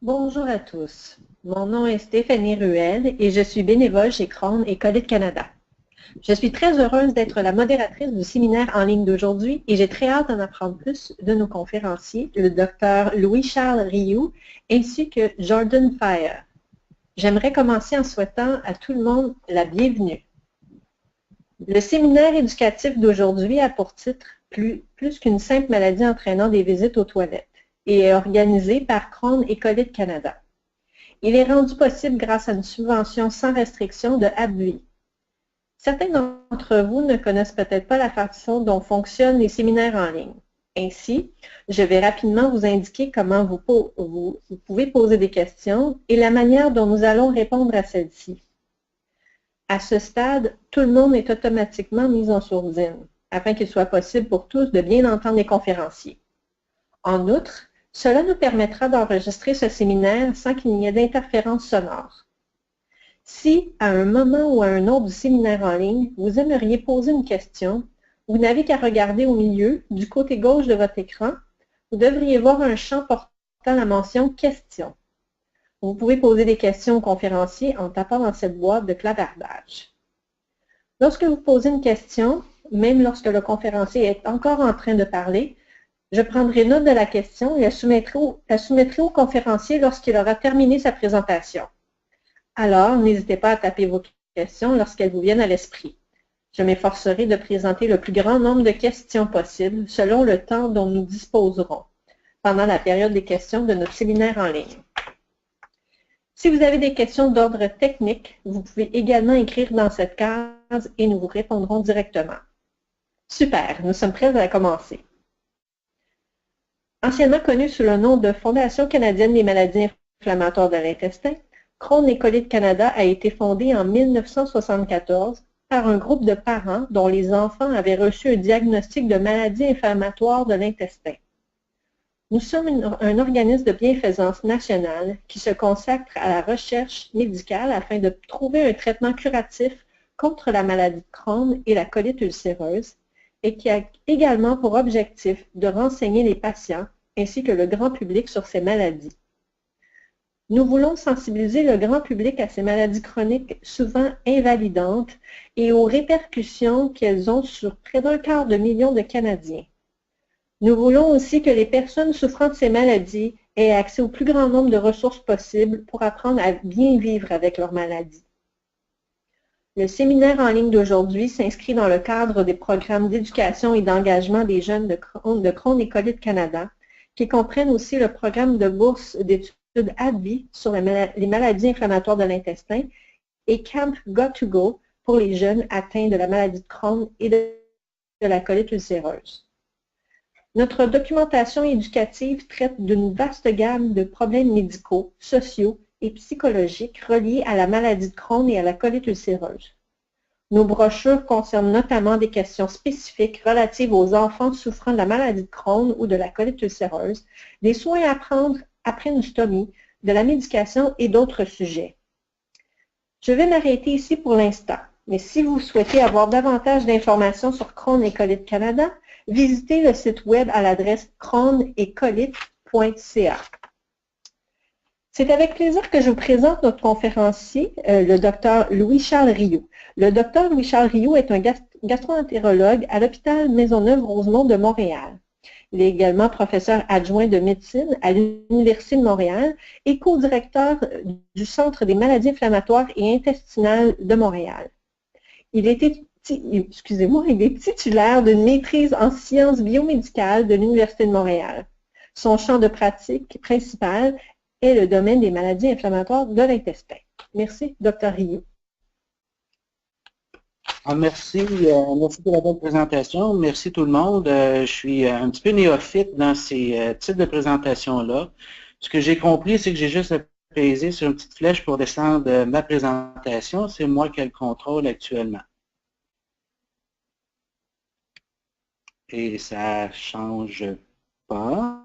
Bonjour à tous. Mon nom est Stéphanie Ruel et je suis bénévole chez Crohn et Colite Canada. Je suis très heureuse d'être la modératrice du séminaire en ligne d'aujourd'hui et j'ai très hâte d'en apprendre plus de nos conférenciers, le Dr Louis-Charles Rioux ainsi que Jordan Fire. J'aimerais commencer en souhaitant à tout le monde la bienvenue. Le séminaire éducatif d'aujourd'hui a pour titre plus qu'une simple maladie entraînant des visites aux toilettes et est organisé par Crohn et Colite Canada. Il est rendu possible grâce à une subvention sans restriction de AbbVie. Certains d'entre vous ne connaissent peut-être pas la façon dont fonctionnent les séminaires en ligne. Ainsi, je vais rapidement vous indiquer comment vous pouvez poser des questions et la manière dont nous allons répondre à celles-ci. À ce stade, tout le monde est automatiquement mis en sourdine, afin qu'il soit possible pour tous de bien entendre les conférenciers. En outre, cela nous permettra d'enregistrer ce séminaire sans qu'il n'y ait d'interférence sonore. Si, à un moment ou à un autre du séminaire en ligne, vous aimeriez poser une question, vous n'avez qu'à regarder au milieu, du côté gauche de votre écran, vous devriez voir un champ portant la mention « Questions ». Vous pouvez poser des questions au conférencier en tapant dans cette boîte de clavardage. Lorsque vous posez une question, même lorsque le conférencier est encore en train de parler, je prendrai note de la question et la soumettrai au conférencier lorsqu'il aura terminé sa présentation. Alors, n'hésitez pas à taper vos questions lorsqu'elles vous viennent à l'esprit. Je m'efforcerai de présenter le plus grand nombre de questions possible selon le temps dont nous disposerons pendant la période des questions de notre séminaire en ligne. Si vous avez des questions d'ordre technique, vous pouvez également écrire dans cette case et nous vous répondrons directement. Super, nous sommes prêts à commencer. Anciennement connue sous le nom de Fondation canadienne des maladies inflammatoires de l'intestin, Crohn et Colite Canada a été fondée en 1974 par un groupe de parents dont les enfants avaient reçu un diagnostic de maladie inflammatoire de l'intestin. Nous sommes un organisme de bienfaisance nationale qui se consacre à la recherche médicale afin de trouver un traitement curatif contre la maladie de Crohn et la colite ulcéreuse et qui a également pour objectif de renseigner les patients ainsi que le grand public sur ces maladies. Nous voulons sensibiliser le grand public à ces maladies chroniques souvent invalidantes et aux répercussions qu'elles ont sur près d'1/4 de Canadiens. Nous voulons aussi que les personnes souffrant de ces maladies aient accès au plus grand nombre de ressources possibles pour apprendre à bien vivre avec leur maladie. Le séminaire en ligne d'aujourd'hui s'inscrit dans le cadre des programmes d'éducation et d'engagement des jeunes de Crohn et Colite Canada, qui comprennent aussi le programme de bourse d'études AbbVie sur les maladies inflammatoires de l'intestin et Camp Got2Go pour les jeunes atteints de la maladie de Crohn et de la colite ulcéreuse. Notre documentation éducative traite d'une vaste gamme de problèmes médicaux, sociaux et psychologiques reliés à la maladie de Crohn et à la colite ulcéreuse. Nos brochures concernent notamment des questions spécifiques relatives aux enfants souffrant de la maladie de Crohn ou de la colite ulcéreuse, des soins à prendre après une stomie, de la médication et d'autres sujets. Je vais m'arrêter ici pour l'instant, mais si vous souhaitez avoir davantage d'informations sur Crohn et Colite Canada, visitez le site web à l'adresse crohnetcolite.ca. C'est avec plaisir que je vous présente notre conférencier, le Dr Louis-Charles Rioux. Le Dr Louis-Charles Rioux est un gastro-entérologue à l'hôpital Maisonneuve-Rosemont de Montréal. Il est également professeur adjoint de médecine à l'Université de Montréal et co-directeur du Centre des maladies inflammatoires et intestinales de Montréal. Il est titulaire d'une maîtrise en sciences biomédicales de l'Université de Montréal. Son champ de pratique principal est le domaine des maladies inflammatoires de l'intestin. Merci, Dr. Rioux. Merci pour la bonne présentation. Merci tout le monde. Je suis un petit peu néophyte dans ces types de présentations-là. Ce que j'ai compris, c'est que j'ai juste à peser sur une petite flèche pour descendre ma présentation. C'est moi qui ai le contrôle actuellement. Et ça ne change pas.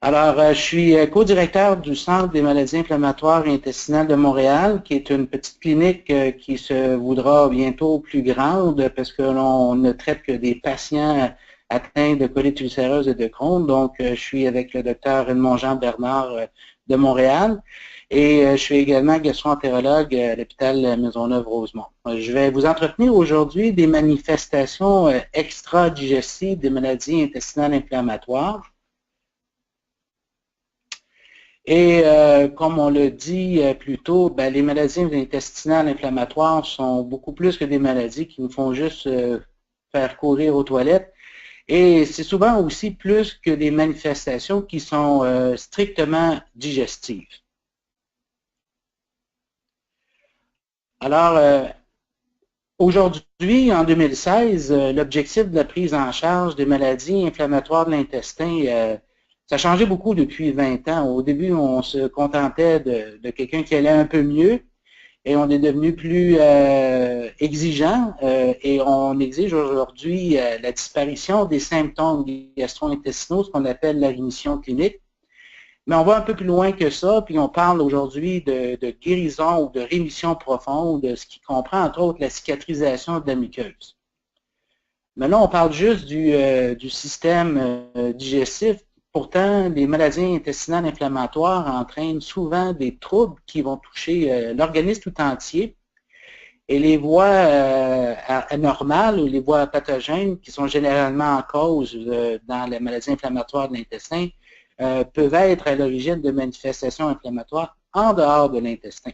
Alors, je suis co-directeur du Centre des maladies inflammatoires et intestinales de Montréal, qui est une petite clinique qui se voudra bientôt plus grande parce que l'on ne traite que des patients atteints de colite ulcéreuse et de Crohn. Donc, je suis avec le docteur Edmond-Jean Bernard de Montréal et je suis également gastro-entérologue à l'hôpital Maisonneuve-Rosemont. Je vais vous entretenir aujourd'hui des manifestations extra-digestives des maladies intestinales inflammatoires. Et comme on l'a dit plus tôt, ben, les maladies intestinales inflammatoires sont beaucoup plus que des maladies qui nous font juste faire courir aux toilettes. Et c'est souvent aussi plus que des manifestations qui sont strictement digestives. Alors, aujourd'hui, en 2016, l'objectif de la prise en charge des maladies inflammatoires de l'intestin, ça a changé beaucoup depuis 20 ans. Au début, on se contentait de quelqu'un qui allait un peu mieux et on est devenu plus exigeant et on exige aujourd'hui la disparition des symptômes gastro-intestinaux, ce qu'on appelle la rémission clinique. Mais on va un peu plus loin que ça, puis on parle aujourd'hui de guérison ou de rémission profonde, ce qui comprend entre autres la cicatrisation de la muqueuse. Mais là, on parle juste du système digestif. Pourtant, les maladies intestinales inflammatoires entraînent souvent des troubles qui vont toucher l'organisme tout entier. Et les voies anormales ou les voies pathogènes qui sont généralement en cause dans les maladies inflammatoires de l'intestin peuvent être à l'origine de manifestations inflammatoires en dehors de l'intestin.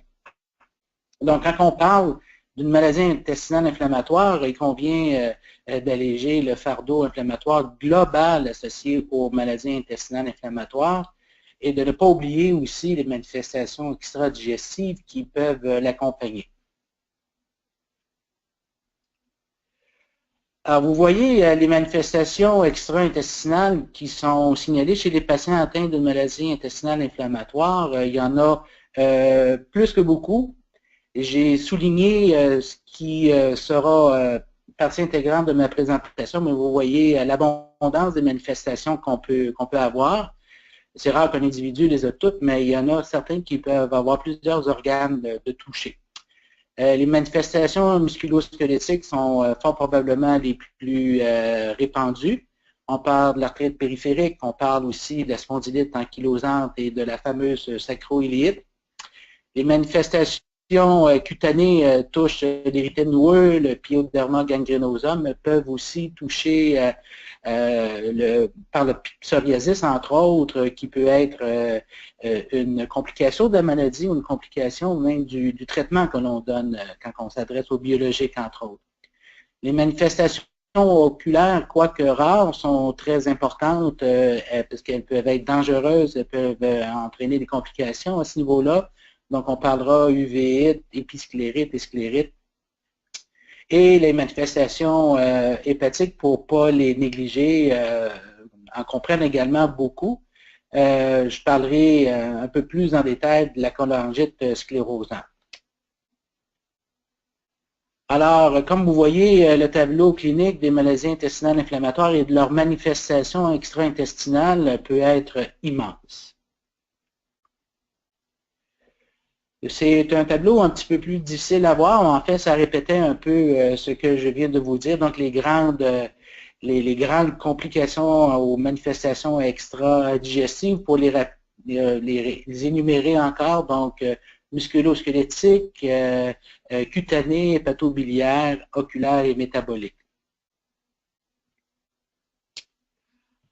Donc, quand on parle d'une maladie intestinale inflammatoire, il convient d'alléger le fardeau inflammatoire global associé aux maladies intestinales inflammatoires et de ne pas oublier aussi les manifestations extra-digestives qui peuvent l'accompagner. Alors, vous voyez les manifestations extra-intestinales qui sont signalées chez les patients atteints de maladies intestinales inflammatoires. Il y en a plus que beaucoup. J'ai souligné ce qui sera partie intégrante de ma présentation, mais vous voyez l'abondance des manifestations qu'on peut avoir. C'est rare qu'un individu les a toutes, mais il y en a certains qui peuvent avoir plusieurs organes de toucher. Les manifestations musculo-squelettiques sont fort probablement les plus répandues. On parle de l'arthrite périphérique, on parle aussi de la spondylite ankylosante et de la fameuse sacroiliite. Les manifestations cutanées touchent l'érythème noueux, le pyoderma gangrenosum, peuvent aussi toucher par le psoriasis, entre autres, qui peut être une complication de la maladie ou une complication même du traitement que l'on donne quand on s'adresse aux biologiques, entre autres. Les manifestations oculaires, quoique rares, sont très importantes parce qu'elles peuvent être dangereuses, elles peuvent entraîner des complications à ce niveau-là. Donc, on parlera uvéite, épisclérite et sclérite. Et les manifestations hépatiques, pour ne pas les négliger, en comprennent également beaucoup. Je parlerai un peu plus en détail de la cholangite sclérosante. Alors, comme vous voyez, le tableau clinique des maladies intestinales inflammatoires et de leurs manifestations extra-intestinales peut être immense. C'est un tableau un petit peu plus difficile à voir. En fait, ça répétait un peu ce que je viens de vous dire. Donc, les grandes complications aux manifestations extra-digestives, pour les énumérer encore, donc musculo-squelettique, cutanées, hépatobiliaire, oculaire et métabolique.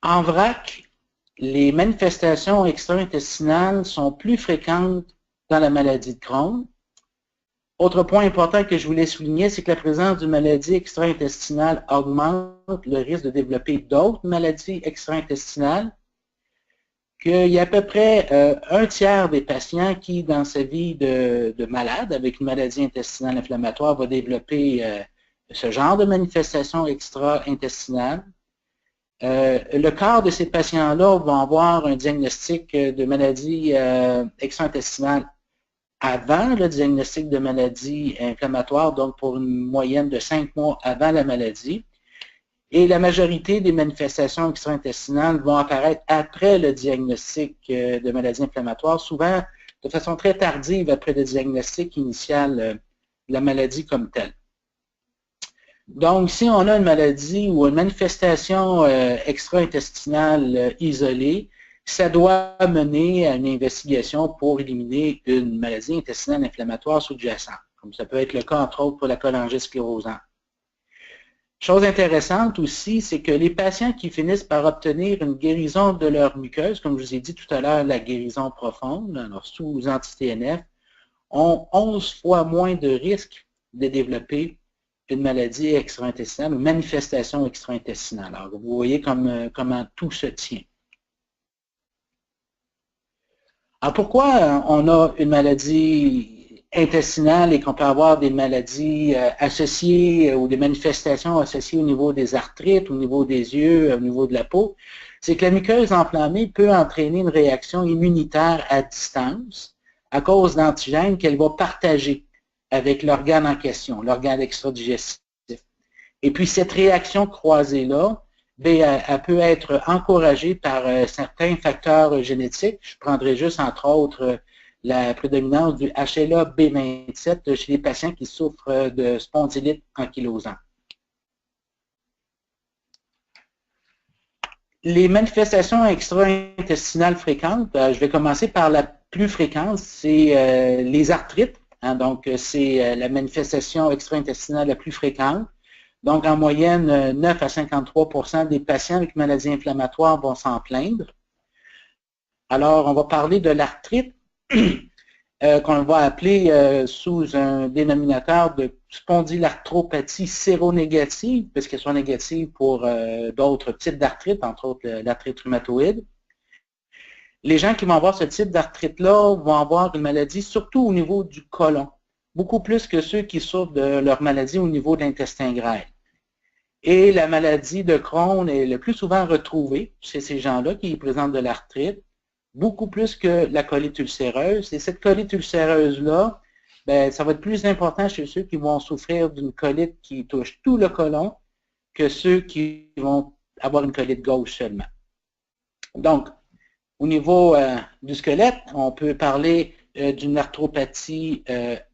En vrac, les manifestations extra-intestinales sont plus fréquentes dans la maladie de Crohn. Autre point important que je voulais souligner, c'est que la présence d'une maladie extra-intestinale augmente le risque de développer d'autres maladies extra-intestinales, qu'il y a à peu près un tiers des patients qui, dans sa vie de malade avec une maladie intestinale inflammatoire, va développer ce genre de manifestation extra-intestinale. Le quart de ces patients-là vont avoir un diagnostic de maladie extra-intestinale avant le diagnostic de maladie inflammatoire, donc pour une moyenne de 5 mois avant la maladie. Et la majorité des manifestations extra-intestinales vont apparaître après le diagnostic de maladie inflammatoire, souvent de façon très tardive après le diagnostic initial de la maladie comme telle. Donc, si on a une maladie ou une manifestation extra-intestinale isolée, ça doit mener à une investigation pour éliminer une maladie intestinale inflammatoire sous-jacente, comme ça peut être le cas, entre autres, pour la cholangite sclérosante. Chose intéressante aussi, c'est que les patients qui finissent par obtenir une guérison de leur muqueuse, comme je vous ai dit tout à l'heure, la guérison profonde, alors sous anti-TNF, ont 11 fois moins de risques de développer une maladie extra-intestinale, une manifestation extra-intestinale. Alors, vous voyez comment tout se tient. Alors, pourquoi on a une maladie intestinale et qu'on peut avoir des maladies associées ou des manifestations associées au niveau des arthrites, au niveau des yeux, au niveau de la peau? C'est que la muqueuse enflammée peut entraîner une réaction immunitaire à distance à cause d'antigènes qu'elle va partager avec l'organe en question, l'organe extra-digestif. Et puis, cette réaction croisée-là, elle peut être encouragée par certains facteurs génétiques. Je prendrai juste, entre autres, la prédominance du HLA-B27 chez les patients qui souffrent de spondylite ankylosante. Les manifestations extra-intestinales fréquentes, je vais commencer par la plus fréquente, c'est les arthrites. Donc, c'est la manifestation extra-intestinale la plus fréquente. Donc, en moyenne, 9 à 53% des patients avec maladie inflammatoire vont s'en plaindre. Alors, on va parler de l'arthrite, qu'on va appeler sous un dénominateur de spondylarthropathie séronégative, parce qu'elle soit négative pour d'autres types d'arthrite, entre autres l'arthrite rhumatoïde. Les gens qui vont avoir ce type d'arthrite-là vont avoir une maladie surtout au niveau du côlon, beaucoup plus que ceux qui souffrent de leur maladie au niveau de l'intestin grêle. Et la maladie de Crohn est le plus souvent retrouvée chez ces gens-là qui présentent de l'arthrite, beaucoup plus que la colite ulcéreuse. Et cette colite ulcéreuse-là, ça va être plus important chez ceux qui vont souffrir d'une colite qui touche tout le côlon que ceux qui vont avoir une colite gauche seulement. Donc, au niveau du squelette, on peut parler d'une arthropathie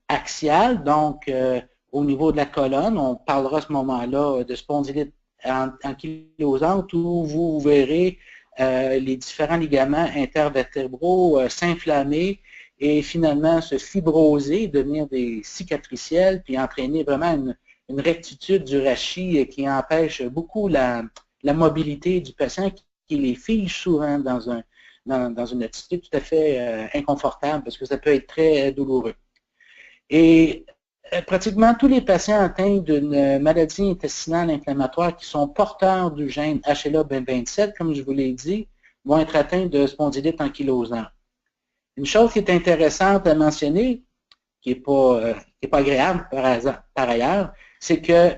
axiale, donc au niveau de la colonne, on parlera à ce moment-là de spondylite ankylosante où vous verrez les différents ligaments intervertébraux s'inflammer et finalement se fibroser, devenir des cicatriciels, puis entraîner vraiment une rectitude du rachis qui empêche beaucoup la mobilité du patient, qui les fige souvent dans une attitude tout à fait inconfortable parce que ça peut être très douloureux. Et pratiquement tous les patients atteints d'une maladie intestinale inflammatoire qui sont porteurs du gène HLA-B27, comme je vous l'ai dit, vont être atteints de spondylite ankylosante. Une chose qui est intéressante à mentionner, qui n'est pas agréable par ailleurs, c'est que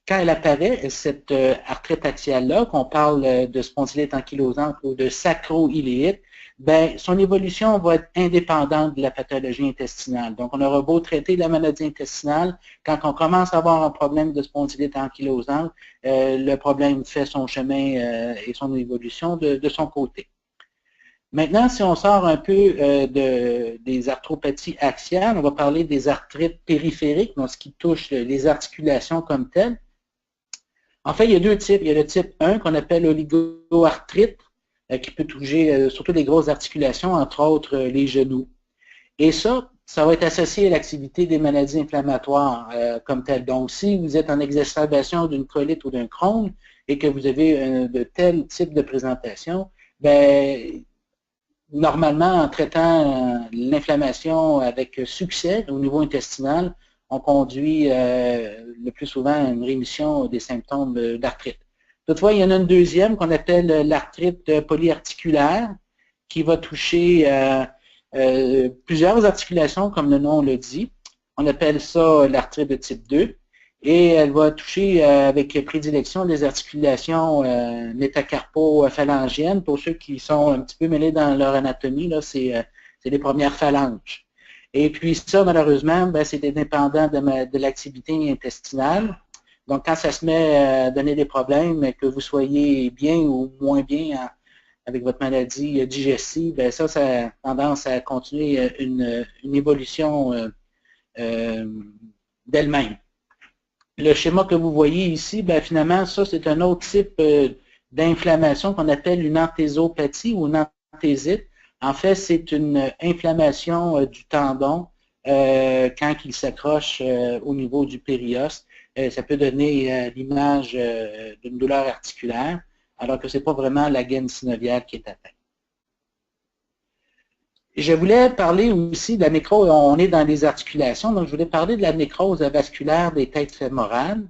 quand elle apparaît, cette arthrite axiale-là, qu'on parle de spondylite ankylosante ou de sacro-iléite, son évolution va être indépendante de la pathologie intestinale. Donc, on aura beau traiter la maladie intestinale, quand on commence à avoir un problème de spondylite ankylosante, le problème fait son chemin et son évolution de son côté. Maintenant, si on sort un peu des arthropathies axiales, on va parler des arthrites périphériques, donc ce qui touche les articulations comme telles. En fait, il y a deux types. Il y a le type 1 qu'on appelle oligoarthrite, qui peut toucher surtout les grosses articulations, entre autres les genoux. Et ça va être associé à l'activité des maladies inflammatoires comme telles. Donc, si vous êtes en exacerbation d'une colite ou d'un Crohn et que vous avez de tels types de présentation, normalement, en traitant l'inflammation avec succès au niveau intestinal, on conduit le plus souvent à une rémission des symptômes d'arthrite. Toutefois, il y en a une deuxième qu'on appelle l'arthrite polyarticulaire qui va toucher plusieurs articulations, comme le nom le dit. On appelle ça l'arthrite de type 2 et elle va toucher avec prédilection les articulations métacarpo-phalangiennes. Pour ceux qui sont un petit peu mêlés dans leur anatomie, c'est les premières phalanges. Et puis ça, malheureusement, c'est indépendant de l'activité intestinale. Donc, quand ça se met à donner des problèmes, que vous soyez bien ou moins bien avec votre maladie digestive, ben ça a tendance à continuer une évolution d'elle-même. Le schéma que vous voyez ici, ben finalement, ça, c'est un autre type d'inflammation qu'on appelle une enthésopathie ou une enthésite. En fait, c'est une inflammation du tendon quand il s'accroche au niveau du périoste. Ça peut donner l'image d'une douleur articulaire, alors que ce n'est pas vraiment la gaine synoviale qui est atteinte. Je voulais parler aussi de la nécrose, on est dans les articulations, donc je voulais parler de la nécrose vasculaire des têtes fémorales.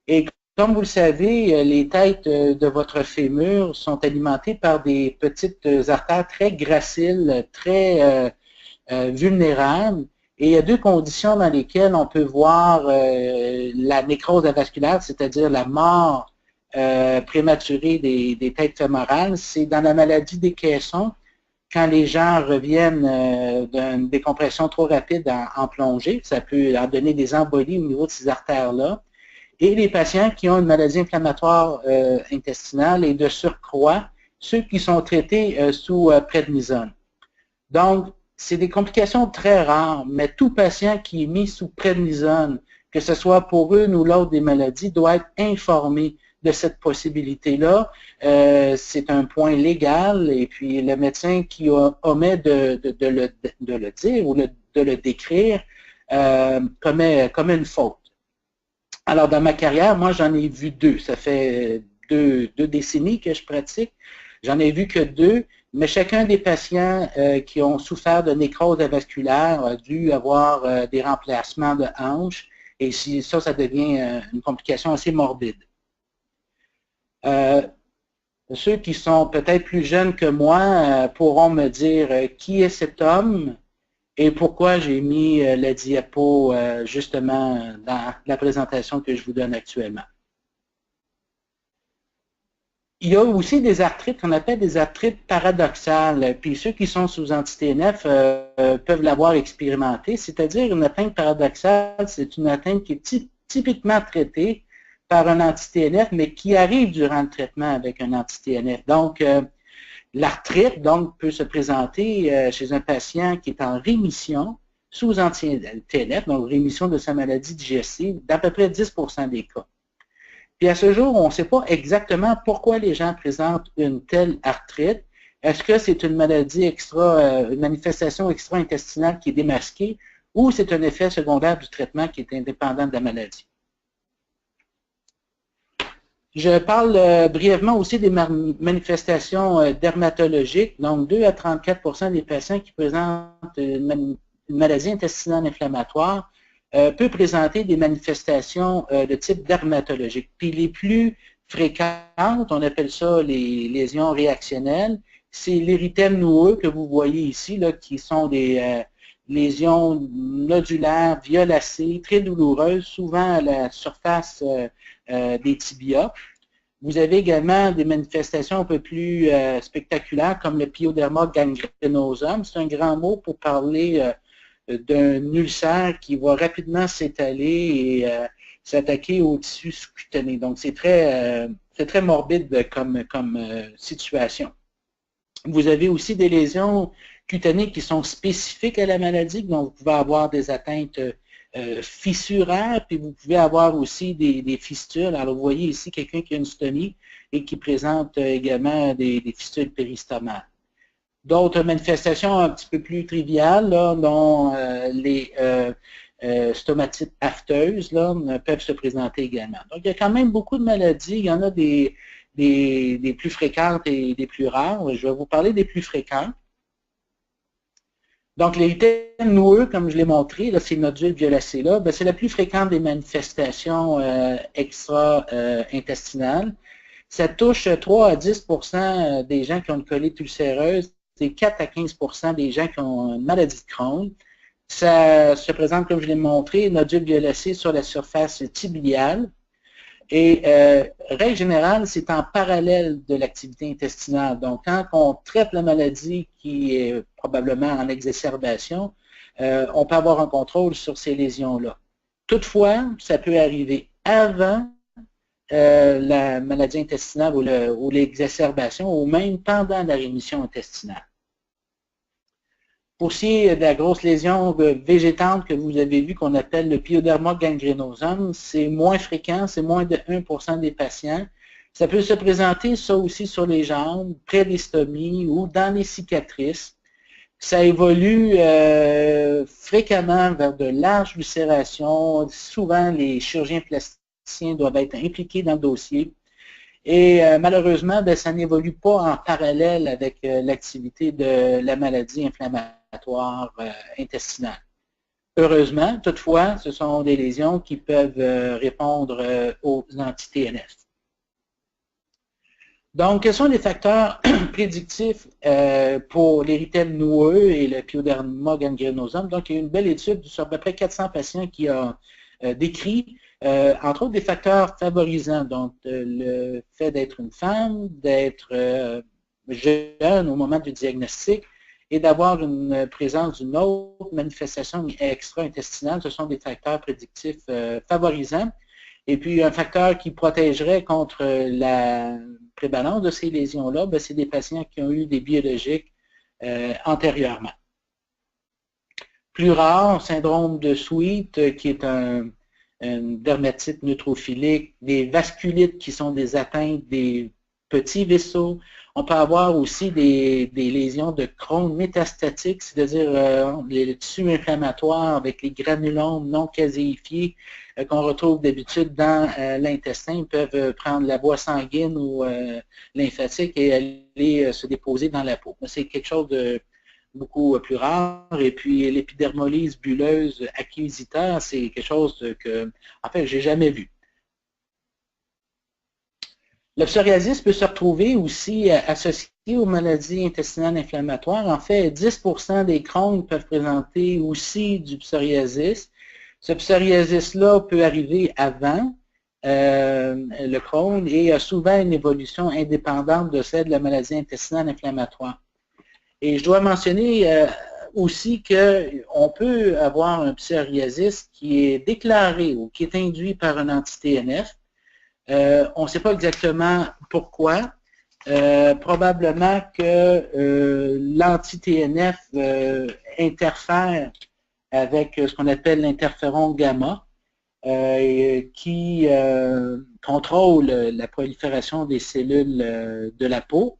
Et comme vous le savez, les têtes de votre fémur sont alimentées par des petites artères très graciles, très vulnérables. Et il y a deux conditions dans lesquelles on peut voir la nécrose vasculaire, c'est-à-dire la mort prématurée des têtes fémorales. C'est dans la maladie des caissons, quand les gens reviennent d'une décompression trop rapide en plongée. Ça peut leur donner des embolies au niveau de ces artères-là. Et les patients qui ont une maladie inflammatoire intestinale et de surcroît, ceux qui sont traités sous prednisone. Donc, c'est des complications très rares, mais tout patient qui est mis sous prednisone, que ce soit pour une ou l'autre des maladies, doit être informé de cette possibilité-là. C'est un point légal, et puis le médecin qui omet de le dire ou de le décrire commet une faute. Alors, dans ma carrière, moi, j'en ai vu deux. Ça fait deux décennies que je pratique. J'en ai vu que deux, mais chacun des patients qui ont souffert de nécrose vasculaire a dû avoir des remplacements de hanches, et ça devient une complication assez morbide. Ceux qui sont peut-être plus jeunes que moi pourront me dire qui est cet homme et pourquoi j'ai mis la diapo justement dans la présentation que je vous donne actuellement. Il y a aussi des arthrites qu'on appelle des arthrites paradoxales, puis ceux qui sont sous anti-TNF peuvent l'avoir expérimenté, c'est-à-dire une atteinte paradoxale, c'est une atteinte qui est typiquement traitée par un anti-TNF, mais qui arrive durant le traitement avec un anti-TNF. Donc, l'arthrite peut se présenter chez un patient qui est en rémission sous anti-TNF, donc rémission de sa maladie digestive, d'à peu près 10% des cas. Puis à ce jour, on ne sait pas exactement pourquoi les gens présentent une telle arthrite. Est-ce que c'est une maladie une manifestation extra-intestinale qui est démasquée, ou c'est un effet secondaire du traitement qui est indépendant de la maladie? Je parle brièvement aussi des manifestations dermatologiques. Donc, 2 à 34% des patients qui présentent une maladie intestinale inflammatoire peut présenter des manifestations de type dermatologique. Puis les plus fréquentes, on appelle ça les lésions réactionnelles, c'est l'érythème noueux que vous voyez ici, là, qui sont des lésions nodulaires, violacées, très douloureuses, souvent à la surface des tibias. Vous avez également des manifestations un peu plus spectaculaires comme le pyoderma gangrenosum. C'est un grand mot pour parler d'un ulcère qui va rapidement s'étaler et s'attaquer au tissu sous-cutané. Donc, c'est très morbide comme situation. Vous avez aussi des lésions cutanées qui sont spécifiques à la maladie, donc vous pouvez avoir des atteintes fissuraires, puis vous pouvez avoir aussi des fistules. Alors, vous voyez ici quelqu'un qui a une stomie et qui présente également des fistules péristomales. D'autres manifestations un petit peu plus triviales, là, dont les stomatites afteuses, là, peuvent se présenter également. Donc, il y a quand même beaucoup de maladies. Il y en a des plus fréquentes et des plus rares. Je vais vous parler des plus fréquentes. Donc, l'érythème noueux, comme je l'ai montré, là, ces nodules violacés-là, c'est la plus fréquente des manifestations extra-intestinales. Ça touche 3 à 10% des gens qui ont une colite ulcéreuse, c'est 4 à 15% des gens qui ont une maladie de Crohn. Ça se présente, comme je l'ai montré, nodules violacés sur la surface tibiale. Et règle générale, c'est en parallèle de l'activité intestinale. Donc, quand on traite la maladie qui est probablement en exacerbation, on peut avoir un contrôle sur ces lésions-là. Toutefois, ça peut arriver avant la maladie intestinale ou l'exacerbation, ou même pendant la rémission intestinale. Pour ce qui est de la grosse lésion végétale que vous avez vu qu'on appelle le pyoderma gangrenosum, c'est moins fréquent, c'est moins de 1% des patients. Ça peut se présenter, ça aussi, sur les jambes, près des stomies ou dans les cicatrices. Ça évolue fréquemment vers de larges ulcérations. Souvent, les chirurgiens plasticiens doivent être impliqués dans le dossier. Et malheureusement, ben, ça n'évolue pas en parallèle avec l'activité de la maladie inflammatoire intestinale. Heureusement, toutefois, ce sont des lésions qui peuvent répondre aux anti-TNF. Donc, quels sont les facteurs prédictifs pour l'érythème noueux et le pyoderma gangrenosum? Donc, il y a une belle étude sur à peu près 400 patients qui a décrit, entre autres, des facteurs favorisants. Donc, le fait d'être une femme, d'être jeune au moment du diagnostic et d'avoir une présence d'une autre manifestation extra-intestinale, ce sont des facteurs prédictifs favorisants. Et puis, un facteur qui protégerait contre la prévalence de ces lésions-là, c'est des patients qui ont eu des biologiques antérieurement. Plus rare, syndrome de Sweet, qui est une dermatite neutrophilique, des vasculites qui sont des atteintes des petits vaisseaux. On peut avoir aussi des lésions de Crohn métastatiques, c'est-à-dire les tissus inflammatoires avec les granulomes non caséifiés qu'on retrouve d'habitude dans l'intestin. Ils peuvent prendre la voie sanguine ou lymphatique et aller se déposer dans la peau. C'est quelque chose de beaucoup plus rare. Et puis l'épidermolyse bulleuse acquisiteur, c'est quelque chose que, en fait, j'ai jamais vu. Le psoriasis peut se retrouver aussi associé aux maladies intestinales inflammatoires. En fait, 10% des Crohn peuvent présenter aussi du psoriasis. Ce psoriasis-là peut arriver avant le Crohn et a souvent une évolution indépendante de celle de la maladie intestinale inflammatoire. Et je dois mentionner aussi qu'on peut avoir un psoriasis qui est déclaré ou qui est induit par un anti-TNF. On ne sait pas exactement pourquoi. Probablement que l'anti-TNF interfère avec ce qu'on appelle l'interféron gamma, qui contrôle la prolifération des cellules de la peau.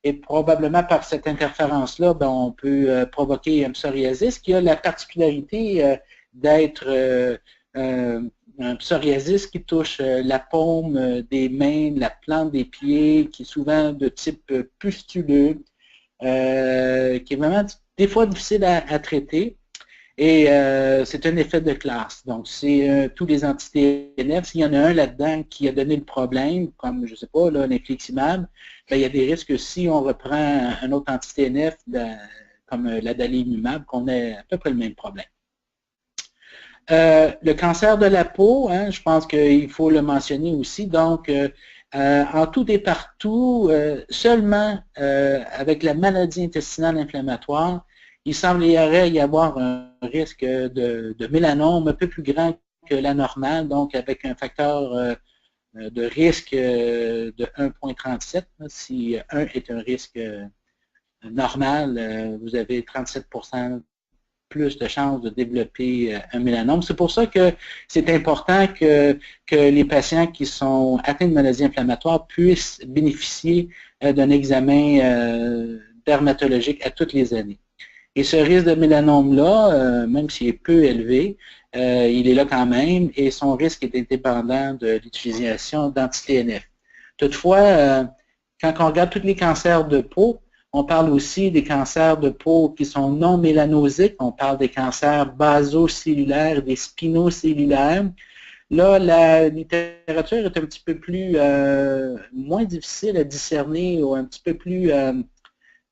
Et probablement par cette interférence-là, on peut provoquer un psoriasis qui a la particularité d'être un psoriasis qui touche la paume des mains, la plante des pieds, qui est souvent de type pustuleux, qui est vraiment des fois difficile à traiter. Et c'est un effet de classe. Donc, c'est tous les anti-TNF. S'il y en a un là-dedans qui a donné le problème, comme, je ne sais pas, l'infliximab, il y a des risques que si on reprend un autre anti-TNF, comme l'adalimumab, qu'on ait à peu près le même problème. Le cancer de la peau, je pense qu'il faut le mentionner aussi. Donc, en tout et partout, seulement avec la maladie intestinale inflammatoire, il semblerait y avoir un risque de mélanome un peu plus grand que la normale, donc avec un facteur de risque de 1,37. Si 1 est un risque normal, vous avez 37% plus de chances de développer un mélanome. C'est pour ça que c'est important que les patients qui sont atteints de maladies inflammatoires puissent bénéficier d'un examen dermatologique à toutes les années. Et ce risque de mélanome-là, même s'il est peu élevé, il est là quand même et son risque est indépendant de l'utilisation d'anti-TNF. Toutefois, quand on regarde tous les cancers de peau, on parle aussi des cancers de peau qui sont non mélanosiques, on parle des cancers basocellulaires, des spinocellulaires. Là, la littérature est un petit peu plus moins difficile à discerner ou un petit peu plus...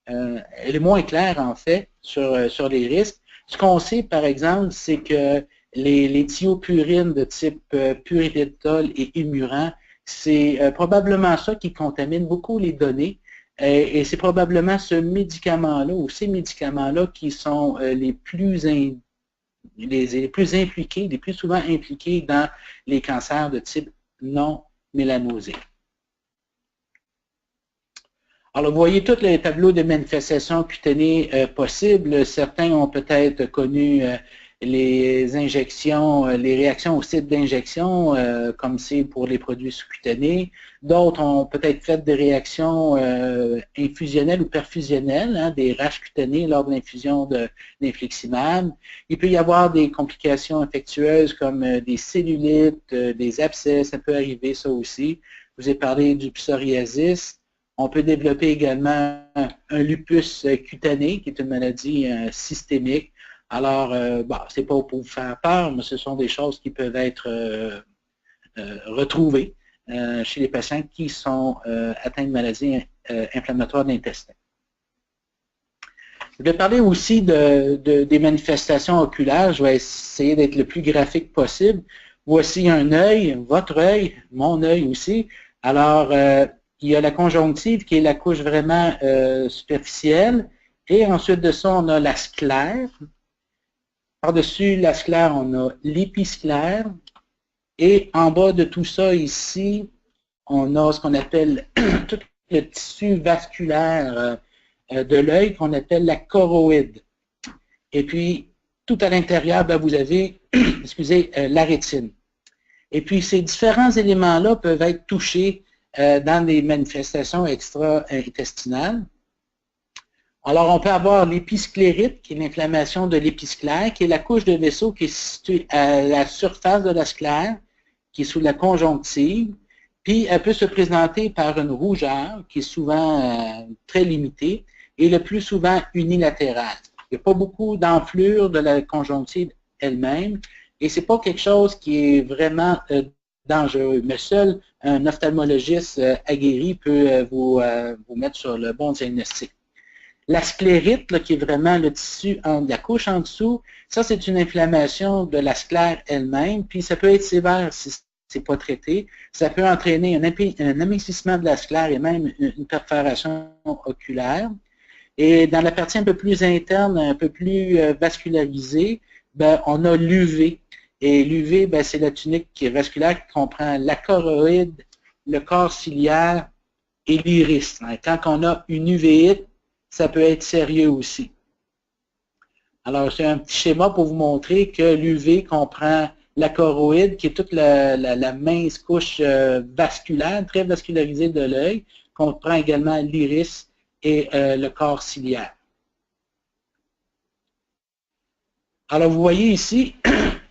elle est moins claire, en fait, sur les risques. Ce qu'on sait, par exemple, c'est que les thiopurines de type pyridoxal et Imuran, c'est probablement ça qui contamine beaucoup les données. Et c'est probablement ce médicament-là ou ces médicaments-là qui sont les plus les plus impliqués, les plus souvent impliqués dans les cancers de type non mélanosé. Alors, vous voyez tous les tableaux de manifestations cutanées possibles. Certains ont peut-être connu les injections, les réactions au site d'injection, comme c'est pour les produits sous-cutanés. D'autres ont peut-être fait des réactions infusionnelles ou perfusionnelles, hein, des raches cutanées lors de l'infusion d'infliximab. Il peut y avoir des complications infectieuses comme des cellulites, des abcès, ça peut arriver ça aussi. Je vous ai parlé du psoriasis. On peut développer également un lupus cutané, qui est une maladie systémique. Alors, bon, c'est pas pour vous faire peur, mais ce sont des choses qui peuvent être retrouvées chez les patients qui sont atteints de maladies inflammatoires de l'intestin. Je vais parler aussi des manifestations oculaires. Je vais essayer d'être le plus graphique possible. Voici un œil, votre œil, mon œil aussi. Alors, il y a la conjonctive qui est la couche vraiment superficielle. Et ensuite de ça, on a la sclère. Par-dessus la sclère, on a l'épisclère. Et en bas de tout ça ici, on a ce qu'on appelle tout le tissu vasculaire de l'œil qu'on appelle la choroïde. Et puis, tout à l'intérieur, ben, vous avez excusez, la rétine. Et puis, ces différents éléments-là peuvent être touchés dans des manifestations extra-intestinales. Alors, on peut avoir l'épisclérite, qui est l'inflammation de l'épisclère, qui est la couche de vaisseau qui est située à la surface de la sclère, qui est sous la conjonctive, puis elle peut se présenter par une rougeur, qui est souvent très limitée, et le plus souvent unilatérale. Il n'y a pas beaucoup d'enflure de la conjonctive elle-même, et ce n'est pas quelque chose qui est vraiment dangereux, mais seul un ophtalmologiste aguerri peut vous mettre sur le bon diagnostic. La sclérite, là, qui est vraiment le tissu de la couche en dessous, ça c'est une inflammation de la sclère elle-même, puis ça peut être sévère si ce n'est pas traité. Ça peut entraîner un amincissement de la sclère et même une perforation oculaire. Et dans la partie un peu plus interne, un peu plus vascularisée, ben, on a l'UV. Et l'UV, ben, c'est la tunique vasculaire qui comprend la choroïde, le corps ciliaire et l'iris. Quand on a une uvéite, ça peut être sérieux aussi. Alors, c'est un petit schéma pour vous montrer que l'UV comprend la choroïde, qui est toute la mince couche vasculaire, très vascularisée de l'œil, comprend également l'iris et le corps ciliaire. Alors, vous voyez ici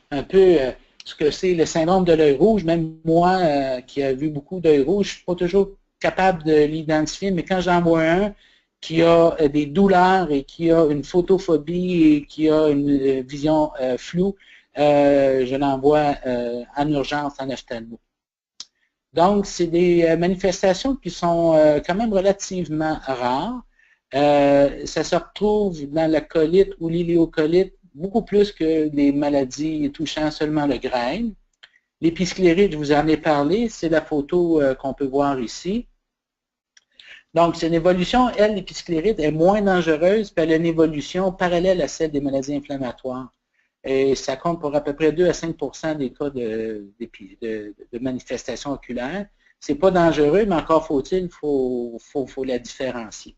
un peu ce que c'est le syndrome de l'œil rouge. Même moi, qui ai vu beaucoup d'œil rouge, je ne suis pas toujours capable de l'identifier, mais quand j'en vois un qui a des douleurs et qui a une photophobie et qui a une vision floue, je l'envoie en urgence en ophtalmo. Donc, c'est des manifestations qui sont quand même relativement rares. Ça se retrouve dans la colite ou l'iléocolite beaucoup plus que des maladies touchant seulement le grain. L'épisclérite, je vous en ai parlé, c'est la photo qu'on peut voir ici. Donc, c'est une évolution, elle, l'épisclérite, est moins dangereuse, puis elle a une évolution parallèle à celle des maladies inflammatoires. Et ça compte pour à peu près 2 à 5% des cas de manifestations oculaires. C'est pas dangereux, mais encore faut-il, faut la différencier.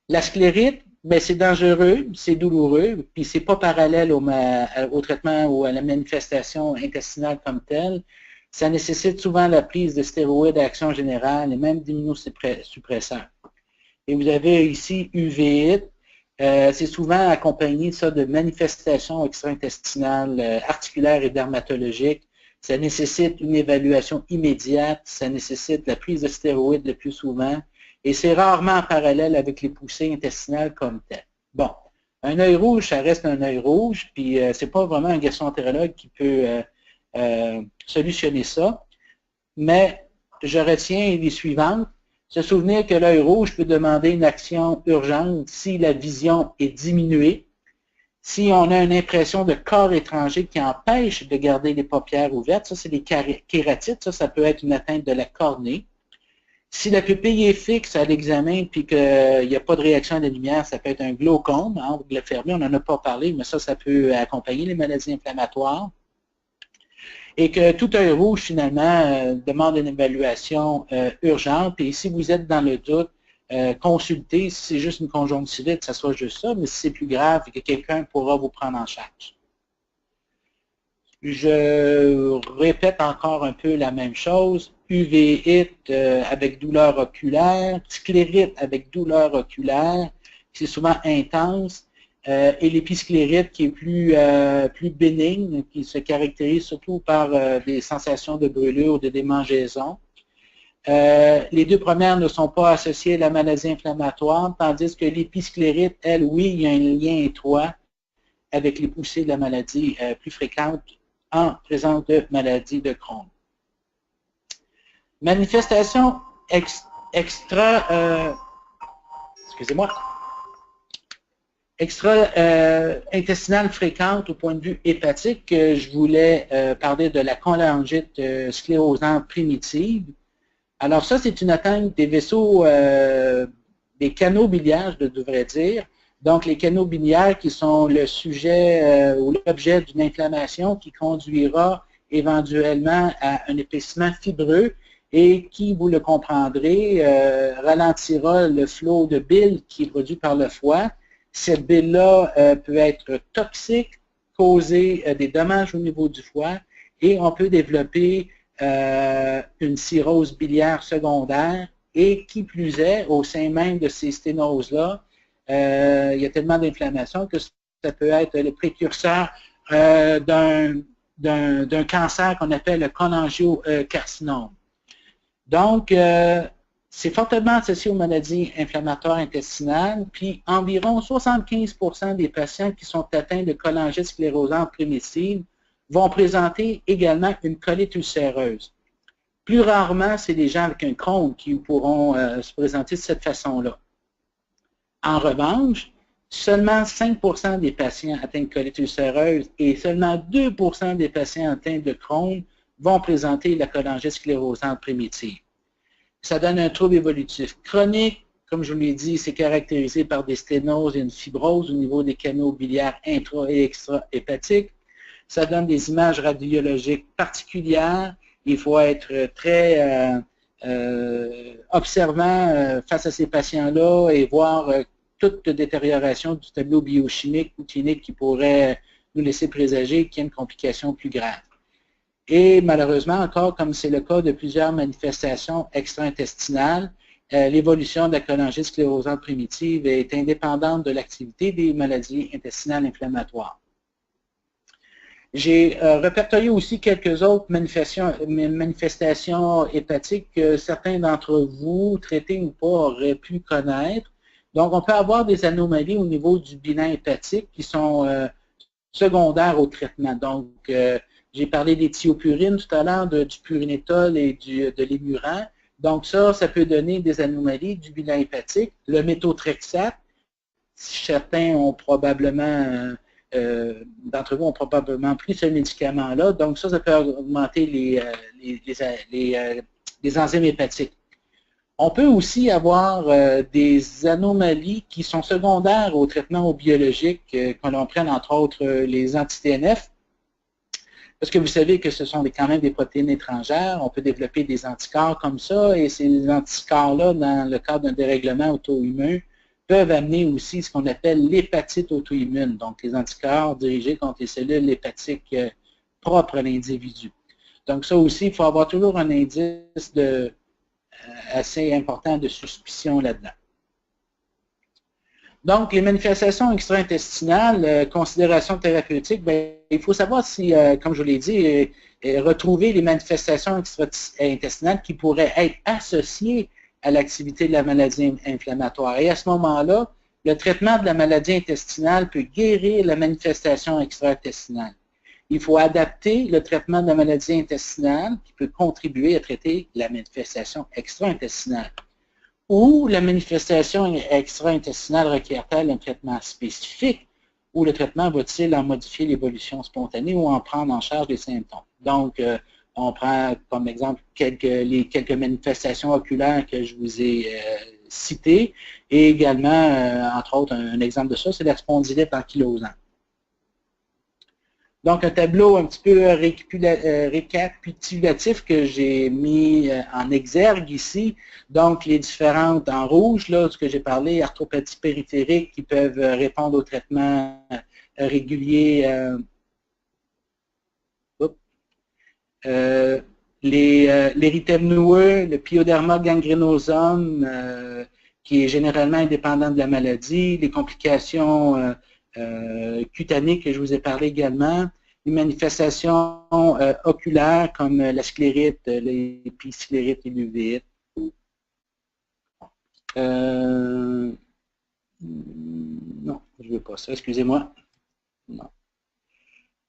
La sclérite, ben, c'est dangereux, c'est douloureux, puis c'est pas parallèle au traitement ou à la manifestation intestinale comme telle. Ça nécessite souvent la prise de stéroïdes à action générale et même d'immunosuppresseurs. Et vous avez ici uvéite. C'est souvent accompagné ça, de manifestations extra-intestinales, articulaires et dermatologiques. Ça nécessite une évaluation immédiate, ça nécessite la prise de stéroïdes le plus souvent, et c'est rarement en parallèle avec les poussées intestinales comme telles. Bon, un œil rouge, ça reste un œil rouge, puis c'est pas vraiment un gastroentérologue qui peut solutionner ça, mais je retiens les suivantes. Se souvenir que l'œil rouge peut demander une action urgente si la vision est diminuée, si on a une impression de corps étranger qui empêche de garder les paupières ouvertes, ça c'est les kératites, ça peut être une atteinte de la cornée. Si la pupille est fixe à l'examen puis qu'il n'y a pas de réaction à la lumière, ça peut être un glaucome. Hein, on l'a fermé, on n'en a pas parlé, mais ça peut accompagner les maladies inflammatoires. Et que tout œil rouge, finalement, demande une évaluation urgente. Et si vous êtes dans le doute, consultez. Si c'est juste une conjonctivite, ça soit juste ça, mais si c'est plus grave, que quelqu'un pourra vous prendre en charge. Je répète encore un peu la même chose. Uveites avec douleur oculaire, sclérite avec douleur oculaire, c'est souvent intense, et l'épisclérite qui est plus bénigne, qui se caractérise surtout par des sensations de brûlure, de démangeaison. Les deux premières ne sont pas associées à la maladie inflammatoire, tandis que l'épisclérite, elle, oui, il y a un lien étroit avec les poussées de la maladie plus fréquentes en présence de maladie de Crohn. Manifestation extra-intestinale fréquente au point de vue hépatique. Je voulais parler de la cholangite sclérosante primitive. Alors ça, c'est une atteinte des vaisseaux, des canaux biliaires, je devrais dire. Donc, les canaux biliaires qui sont le sujet ou l'objet d'une inflammation qui conduira éventuellement à un épaississement fibreux et qui, vous le comprendrez, ralentira le flot de bile qui est produit par le foie. Cette bile-là peut être toxique, causer des dommages au niveau du foie et on peut développer une cirrhose biliaire secondaire et qui plus est, au sein même de ces sténoses-là, il y a tellement d'inflammation que ça peut être le précurseur d'un cancer qu'on appelle le cholangiocarcinome. Donc, c'est fortement associé aux maladies inflammatoires intestinales, puis environ 75% des patients qui sont atteints de cholangite sclérosante primitive vont présenter également une colite ulcéreuse. Plus rarement, c'est des gens avec un Crohn qui pourront se présenter de cette façon-là. En revanche, seulement 5% des patients atteints de colite ulcéreuse et seulement 2% des patients atteints de Crohn vont présenter la cholangite sclérosante primitive. Ça donne un trouble évolutif chronique. Comme je vous l'ai dit, c'est caractérisé par des sténoses et une fibrose au niveau des canaux biliaires intra- et extra-hépatiques. Ça donne des images radiologiques particulières. Il faut être très observant face à ces patients-là et voir toute détérioration du tableau biochimique ou clinique qui pourrait nous laisser présager qu'il y a une complication plus grave. Et malheureusement, encore comme c'est le cas de plusieurs manifestations extra-intestinales, l'évolution de la cholangite sclérosante primitive est indépendante de l'activité des maladies intestinales inflammatoires. J'ai répertorié aussi quelques autres manifestations hépatiques que certains d'entre vous, traités ou pas, auraient pu connaître. Donc, on peut avoir des anomalies au niveau du bilan hépatique qui sont secondaires au traitement. Donc, j'ai parlé des thiopurines tout à l'heure, du purinétol et de l'émuran. Donc, ça peut donner des anomalies du bilan hépatique. Le méthotrexate, certains ont probablement... d'entre vous ont probablement pris ce médicament-là. Donc, ça peut augmenter les enzymes hépatiques. On peut aussi avoir des anomalies qui sont secondaires au traitement biologique, que l'on prenne entre autres les anti-TNF, parce que vous savez que ce sont quand même des protéines étrangères. On peut développer des anticorps comme ça, et ces anticorps-là, dans le cadre d'un dérèglement auto-immun, peuvent amener aussi ce qu'on appelle l'hépatite auto-immune, donc les anticorps dirigés contre les cellules hépatiques propres à l'individu. Donc ça aussi, il faut avoir toujours un indice assez important de suspicion là-dedans. Donc, les manifestations extra-intestinales, considération thérapeutique, il faut savoir si, comme je vous l'ai dit, retrouver les manifestations extra-intestinales qui pourraient être associées à l'activité de la maladie inflammatoire. Et à ce moment-là, le traitement de la maladie intestinale peut guérir la manifestation extra-intestinale. Il faut adapter le traitement de la maladie intestinale qui peut contribuer à traiter la manifestation extra-intestinale. Ou la manifestation extra-intestinale requiert-elle un traitement spécifique ou le traitement va-t-il en modifier l'évolution spontanée ou en prendre en charge les symptômes. Donc, On prend comme exemple les quelques manifestations oculaires que je vous ai citées, et également, entre autres, un exemple de ça, c'est la spondylite ankylosante. Donc, un tableau un petit peu récapitulatif que j'ai mis en exergue ici. Donc, les différentes, en rouge, là, ce que j'ai parlé, arthropathie périphérique qui peuvent répondre aux traitements réguliers. L'érythème noueux, le pyoderma gangrenosum, qui est généralement indépendant de la maladie, les complications cutanées que je vous ai parlé également, les manifestations oculaires comme la sclérite, l'épisclérite et l'uvite. Non, je ne veux pas ça, excusez-moi. Non.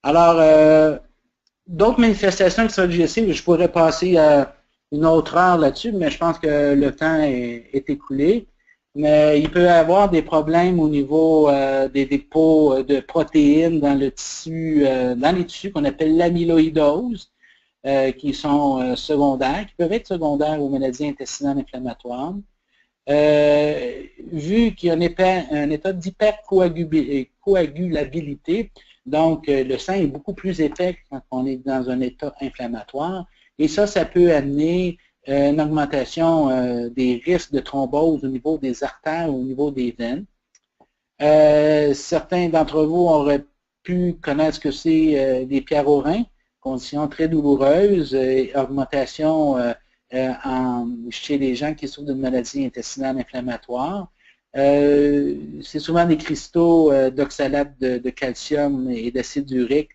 Alors, d'autres manifestations extra-digestive, je pourrais passer une autre heure là-dessus, mais je pense que le temps est écoulé. Mais il peut y avoir des problèmes au niveau des dépôts de protéines dans le tissu, dans les tissus qu'on appelle l'amyloïdose, qui sont secondaires, qui peuvent être secondaires aux maladies intestinales inflammatoires. Vu qu'il y a un état d'hypercoagulabilité, donc le sang est beaucoup plus épais quand on est dans un état inflammatoire, et ça peut amener une augmentation des risques de thrombose au niveau des artères ou au niveau des veines. Certains d'entre vous auraient pu connaître ce que c'est des pierres aux reins, condition très douloureuse, et augmentation chez les gens qui souffrent d'une maladie intestinale inflammatoire. C'est souvent des cristaux d'oxalate de calcium et d'acide urique.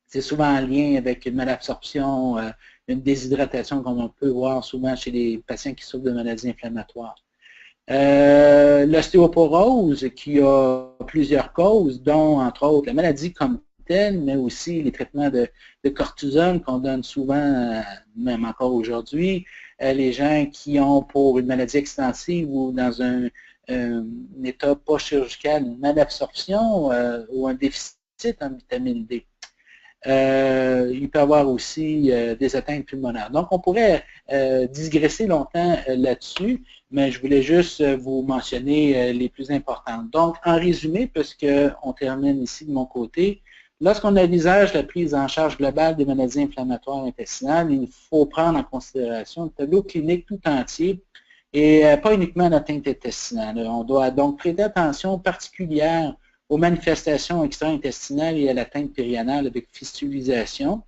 C'est souvent en lien avec une malabsorption, une déshydratation comme on peut voir souvent chez les patients qui souffrent de maladies inflammatoires. L'ostéoporose qui a plusieurs causes, dont entre autres la maladie comme telle, mais aussi les traitements de cortisone qu'on donne souvent, même encore aujourd'hui, les gens qui ont pour une maladie extensive ou dans un état post-chirurgical, une malabsorption ou un déficit en vitamine D. Il peut y avoir aussi des atteintes pulmonaires. Donc, on pourrait digresser longtemps là-dessus, mais je voulais juste vous mentionner les plus importantes. Donc, en résumé, puisqu'on termine ici de mon côté, lorsqu'on envisage la prise en charge globale des maladies inflammatoires intestinales, il faut prendre en considération le tableau clinique tout entier et pas uniquement l'atteinte intestinale. On doit donc prêter attention particulière aux manifestations extra-intestinales et à l'atteinte périanale avec fistulisation.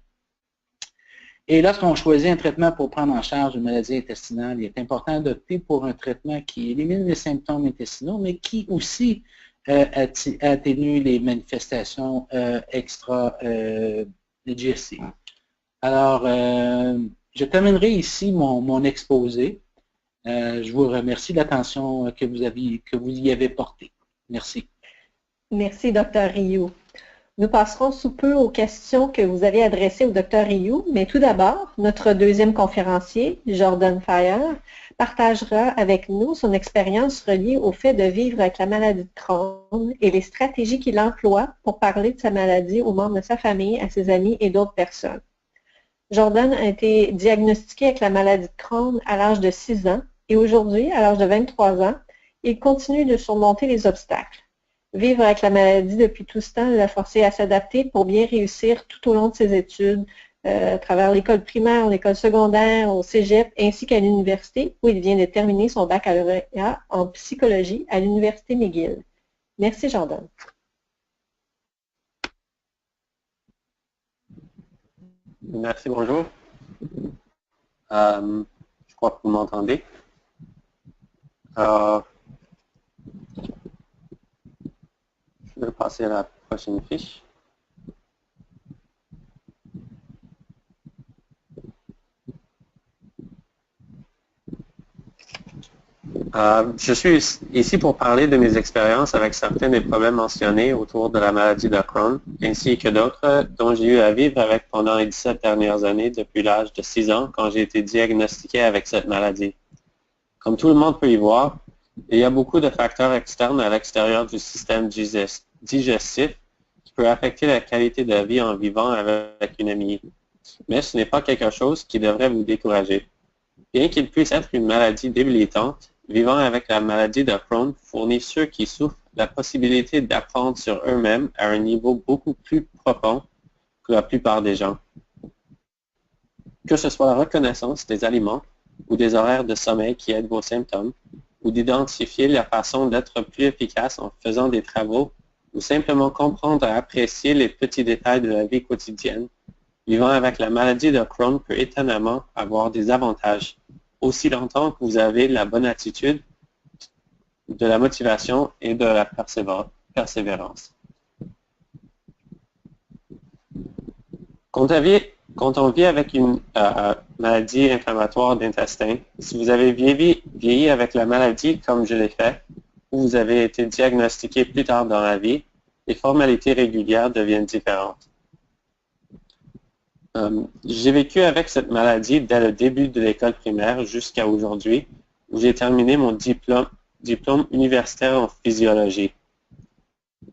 Et lorsqu'on choisit un traitement pour prendre en charge une maladie intestinale, il est important d'opter pour un traitement qui élimine les symptômes intestinaux, mais qui aussi atténue les manifestations extra-digestives. Alors, je terminerai ici mon exposé. Je vous remercie de l'attention que vous y avez portée. Merci. Merci, Dr. Rioux. Nous passerons sous peu aux questions que vous avez adressées au Dr. Rioux, mais tout d'abord, notre deuxième conférencier, Jordan Fire, partagera avec nous son expérience reliée au fait de vivre avec la maladie de Crohn et les stratégies qu'il emploie pour parler de sa maladie aux membres de sa famille, à ses amis et d'autres personnes. Jordan a été diagnostiqué avec la maladie de Crohn à l'âge de 6 ans et aujourd'hui, à l'âge de 23 ans, il continue de surmonter les obstacles. Vivre avec la maladie depuis tout ce temps l'a forcé à s'adapter pour bien réussir tout au long de ses études, à travers l'école primaire, l'école secondaire, au cégep, ainsi qu'à l'université, où il vient de terminer son baccalauréat en psychologie à l'université McGill. Merci, Jordan. Merci, bonjour. Je crois que vous m'entendez. Je vais passer à la prochaine fiche. Je suis ici pour parler de mes expériences avec certains des problèmes mentionnés autour de la maladie de Crohn, ainsi que d'autres dont j'ai eu à vivre avec pendant les 17 dernières années depuis l'âge de 6 ans quand j'ai été diagnostiqué avec cette maladie. Comme tout le monde peut y voir, il y a beaucoup de facteurs externes à l'extérieur du système digestif qui peuvent affecter la qualité de vie en vivant avec une anémie. Mais ce n'est pas quelque chose qui devrait vous décourager. Bien qu'il puisse être une maladie débilitante, vivant avec la maladie de Crohn fournit ceux qui souffrent la possibilité d'apprendre sur eux-mêmes à un niveau beaucoup plus profond que la plupart des gens. Que ce soit la reconnaissance des aliments ou des horaires de sommeil qui aident vos symptômes, ou d'identifier la façon d'être plus efficace en faisant des travaux, ou simplement comprendre et apprécier les petits détails de la vie quotidienne, vivant avec la maladie de Crohn peut étonnamment avoir des avantages, aussi longtemps que vous avez la bonne attitude, de la motivation et de la persévérance. Quand on vit avec une maladie inflammatoire d'intestin, si vous avez vieilli avec la maladie comme je l'ai fait, ou vous avez été diagnostiqué plus tard dans la vie, les formalités régulières deviennent différentes. J'ai vécu avec cette maladie dès le début de l'école primaire jusqu'à aujourd'hui, où j'ai terminé mon diplôme universitaire en physiologie.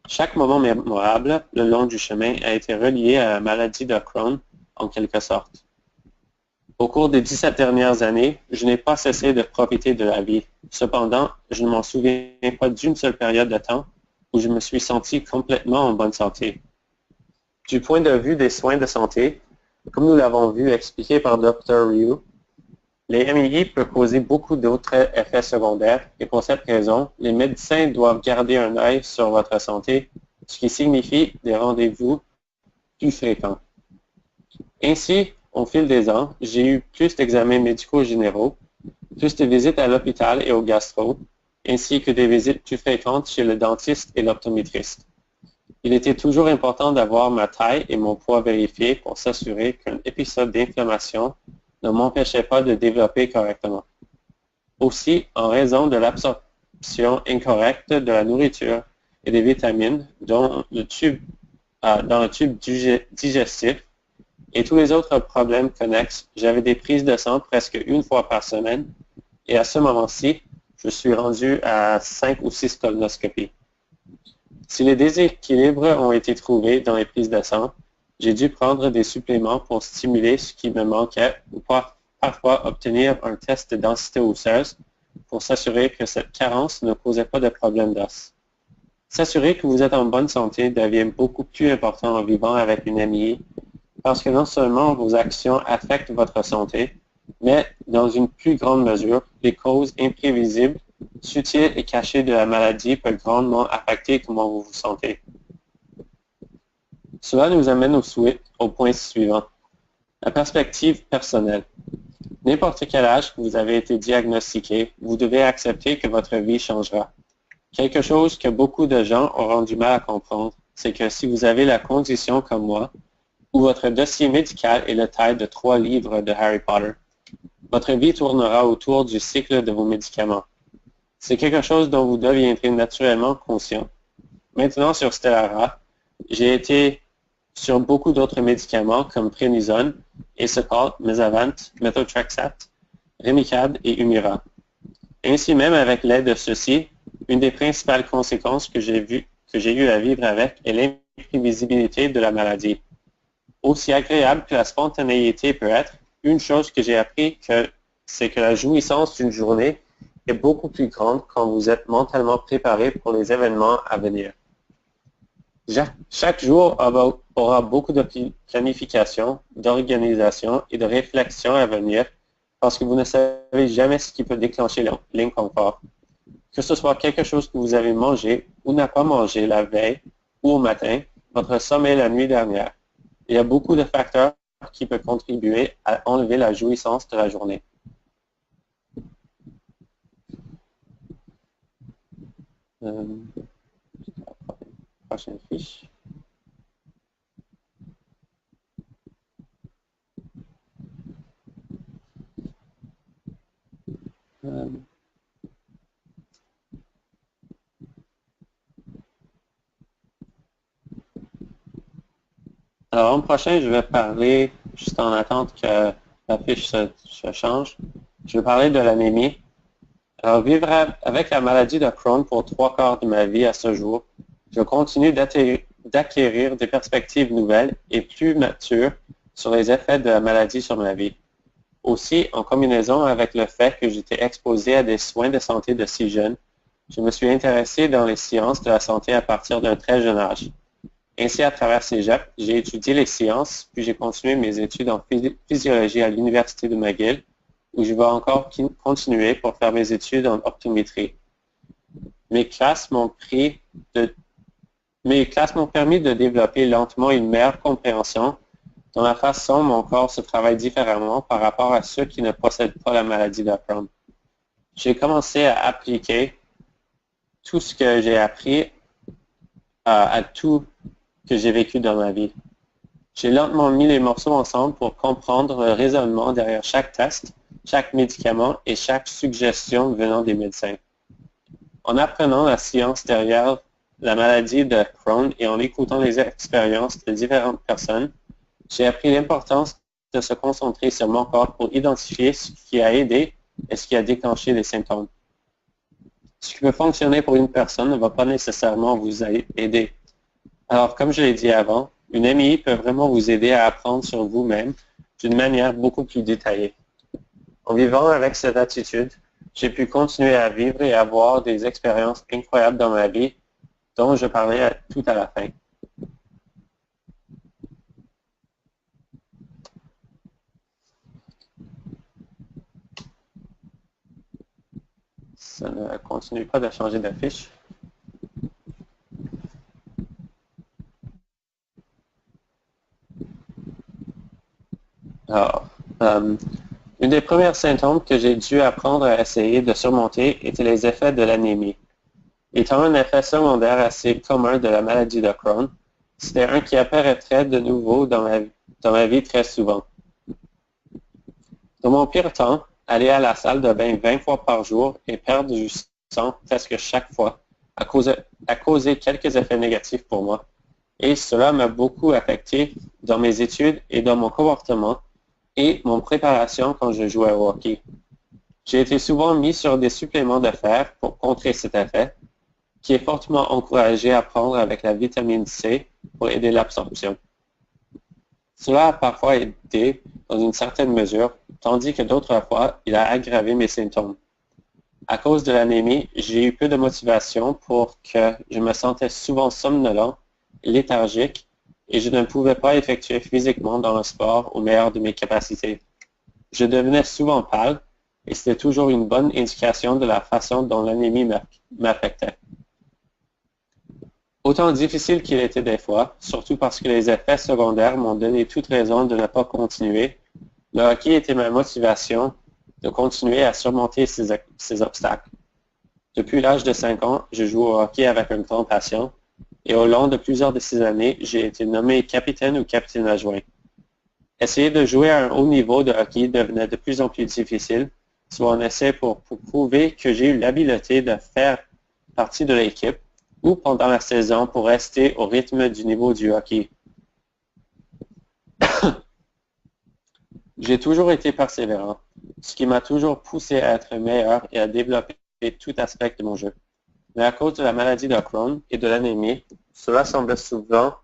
Chaque moment mémorable le long du chemin a été relié à la maladie de Crohn, en quelque sorte. Au cours des 17 dernières années, je n'ai pas cessé de profiter de la vie. Cependant, je ne m'en souviens pas d'une seule période de temps où je me suis senti complètement en bonne santé. Du point de vue des soins de santé, comme nous l'avons vu expliqué par Dr. Ryu, les MII peuvent causer beaucoup d'autres effets secondaires et pour cette raison, les médecins doivent garder un œil sur votre santé, ce qui signifie des rendez-vous plus fréquents. Ainsi, au fil des ans, j'ai eu plus d'examens médicaux généraux, plus de visites à l'hôpital et au gastro, ainsi que des visites plus fréquentes chez le dentiste et l'optométriste. Il était toujours important d'avoir ma taille et mon poids vérifiés pour s'assurer qu'un épisode d'inflammation ne m'empêchait pas de développer correctement. Aussi, en raison de l'absorption incorrecte de la nourriture et des vitamines dans le tube digestif et tous les autres problèmes connexes, j'avais des prises de sang presque une fois par semaine et à ce moment-ci, je suis rendu à 5 ou 6 colonoscopies. Si les déséquilibres ont été trouvés dans les prises de sang, j'ai dû prendre des suppléments pour stimuler ce qui me manquait ou parfois obtenir un test de densité osseuse pour s'assurer que cette carence ne causait pas de problème d'os. S'assurer que vous êtes en bonne santé devient beaucoup plus important en vivant avec une MI parce que non seulement vos actions affectent votre santé, mais dans une plus grande mesure, les causes imprévisibles, subtiles et cachées de la maladie peuvent grandement affecter comment vous vous sentez. Cela nous amène au point suivant, la perspective personnelle. N'importe quel âge que vous avez été diagnostiqué, vous devez accepter que votre vie changera. Quelque chose que beaucoup de gens auront du mal à comprendre, c'est que si vous avez la condition comme moi, ou votre dossier médical est la taille de 3 livres de Harry Potter, votre vie tournera autour du cycle de vos médicaments. C'est quelque chose dont vous deviendrez naturellement conscient. Maintenant, sur Stellara, j'ai été sur beaucoup d'autres médicaments comme Prednisone, Isocalt, Mezavant, Methotrexate, Remicade et Humira. Ainsi même, avec l'aide de ceux-ci, une des principales conséquences que j'ai eu à vivre avec est l'imprévisibilité de la maladie. Aussi agréable que la spontanéité peut être, une chose que j'ai appris, c'est que la jouissance d'une journée est beaucoup plus grande quand vous êtes mentalement préparé pour les événements à venir. Chaque jour aura beaucoup de planification, d'organisation et de réflexion à venir parce que vous ne savez jamais ce qui peut déclencher l'inconfort. Que ce soit quelque chose que vous avez mangé ou n'a pas mangé la veille ou au matin, votre sommeil la nuit dernière. Il y a beaucoup de facteurs qui peuvent contribuer à enlever la jouissance de la journée. Prochaine fiche. Alors, l'an prochain, je vais parler, juste en attente que la fiche se change, je vais parler de l'anémie. Alors, vivre avec la maladie de Crohn pour 3/4 de ma vie à ce jour, je continue d'acquérir des perspectives nouvelles et plus matures sur les effets de la maladie sur ma vie. Aussi, en combinaison avec le fait que j'étais exposé à des soins de santé de si jeune, je me suis intéressé dans les sciences de la santé à partir d'un très jeune âge. Ainsi, à travers Cégep, j'ai étudié les sciences, puis j'ai continué mes études en physiologie à l'Université de McGill, où je vais encore continuer pour faire mes études en optométrie. Mes classes m'ont permis de développer lentement une meilleure compréhension de la façon mon corps se travaille différemment par rapport à ceux qui ne possèdent pas la maladie de Crohn. J'ai commencé à appliquer tout ce que j'ai appris à tout que j'ai vécu dans ma vie. J'ai lentement mis les morceaux ensemble pour comprendre le raisonnement derrière chaque test, chaque médicament et chaque suggestion venant des médecins. En apprenant la science derrière la maladie de Crohn et en écoutant les expériences de différentes personnes, j'ai appris l'importance de se concentrer sur mon corps pour identifier ce qui a aidé et ce qui a déclenché les symptômes. Ce qui peut fonctionner pour une personne ne va pas nécessairement vous aider. Alors, comme je l'ai dit avant, une MI peut vraiment vous aider à apprendre sur vous-même d'une manière beaucoup plus détaillée. En vivant avec cette attitude, j'ai pu continuer à vivre et avoir des expériences incroyables dans ma vie dont je parlais tout à la fin. Ça ne continue pas de changer d'affiche. Alors, une des premiers symptômes que j'ai dû apprendre à essayer de surmonter étaient les effets de l'anémie. Étant un effet secondaire assez commun de la maladie de Crohn, c'était un qui apparaîtrait de nouveau dans ma vie très souvent. Dans mon pire temps, aller à la salle de bain 20 fois par jour et perdre du sang presque chaque fois a causé quelques effets négatifs pour moi. Et cela m'a beaucoup affecté dans mes études et dans mon comportement et mon préparation quand je jouais au hockey. J'ai été souvent mis sur des suppléments de fer pour contrer cet effet, qui est fortement encouragé à prendre avec la vitamine C pour aider l'absorption. Cela a parfois aidé dans une certaine mesure, tandis que d'autres fois, il a aggravé mes symptômes. À cause de l'anémie, j'ai eu peu de motivation pour que je me sentais souvent somnolent, léthargique, et je ne pouvais pas effectuer physiquement dans le sport au meilleur de mes capacités. Je devenais souvent pâle, et c'était toujours une bonne indication de la façon dont l'anémie m'affectait. Autant difficile qu'il était des fois, surtout parce que les effets secondaires m'ont donné toute raison de ne pas continuer, le hockey était ma motivation de continuer à surmonter ces obstacles. Depuis l'âge de 5 ans, je joue au hockey avec une grande passion, et au long de plusieurs de ces années, j'ai été nommé capitaine ou capitaine adjoint. Essayer de jouer à un haut niveau de hockey devenait de plus en plus difficile, soit un essai pour prouver que j'ai eu l'habileté de faire partie de l'équipe, ou pendant la saison pour rester au rythme du niveau du hockey. J'ai toujours été persévérant, ce qui m'a toujours poussé à être meilleur et à développer tout aspect de mon jeu. Mais à cause de la maladie de Crohn et de l'anémie, cela semblait souvent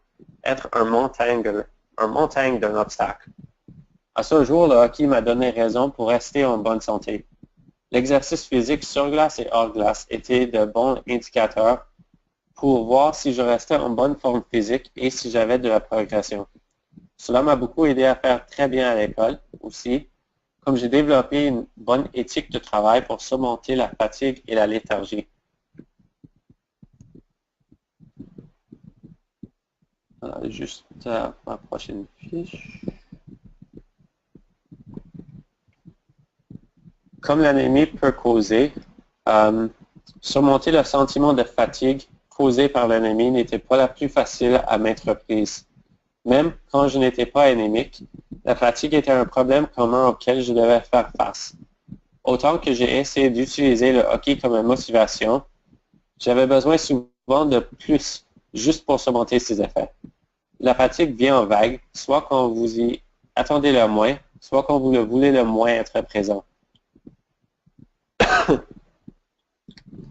être un montagne d'un obstacle. À ce jour, le hockey m'a donné raison pour rester en bonne santé. L'exercice physique sur glace et hors glace était de bons indicateurs pour voir si je restais en bonne forme physique et si j'avais de la progression. Cela m'a beaucoup aidé à faire très bien à l'école aussi, comme j'ai développé une bonne éthique de travail pour surmonter la fatigue et la léthargie. Voilà, juste ma prochaine fiche. Comme l'anémie peut causer, surmonter le sentiment de fatigue causé par l'anémie n'était pas la plus facile à maintes reprises. Même quand je n'étais pas anémique, la fatigue était un problème commun auquel je devais faire face. Autant que j'ai essayé d'utiliser le hockey comme une motivation, j'avais besoin souvent de plus, juste pour surmonter ces effets. La fatigue vient en vagues, soit quand vous y attendez le moins, soit quand vous le voulez le moins être présent.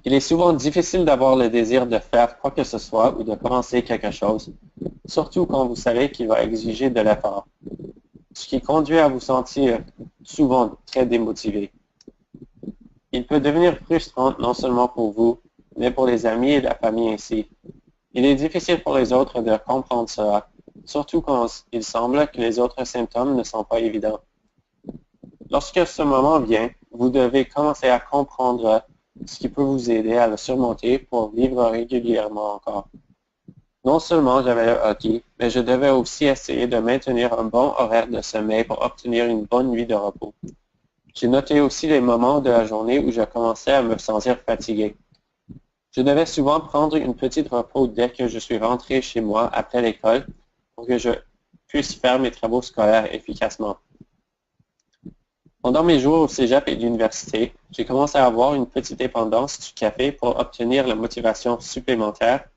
Il est souvent difficile d'avoir le désir de faire quoi que ce soit ou de commencer quelque chose, surtout quand vous savez qu'il va exiger de l'effort. ce qui conduit à vous sentir souvent très démotivé. Il peut devenir frustrant non seulement pour vous, mais pour les amis et la famille ainsi. Il est difficile pour les autres de comprendre cela, surtout quand il semble que les autres symptômes ne sont pas évidents. Lorsque ce moment vient, vous devez commencer à comprendre ce qui peut vous aider à le surmonter pour vivre régulièrement encore. Non seulement j'avais le hockey, mais je devais aussi essayer de maintenir un bon horaire de sommeil pour obtenir une bonne nuit de repos. J'ai noté aussi les moments de la journée où je commençais à me sentir fatigué. Je devais souvent prendre une petite repos dès que je suis rentré chez moi après l'école pour que je puisse faire mes travaux scolaires efficacement. Pendant mes jours au cégep et l'université, j'ai commencé à avoir une petite dépendance du café pour obtenir la motivation supplémentaire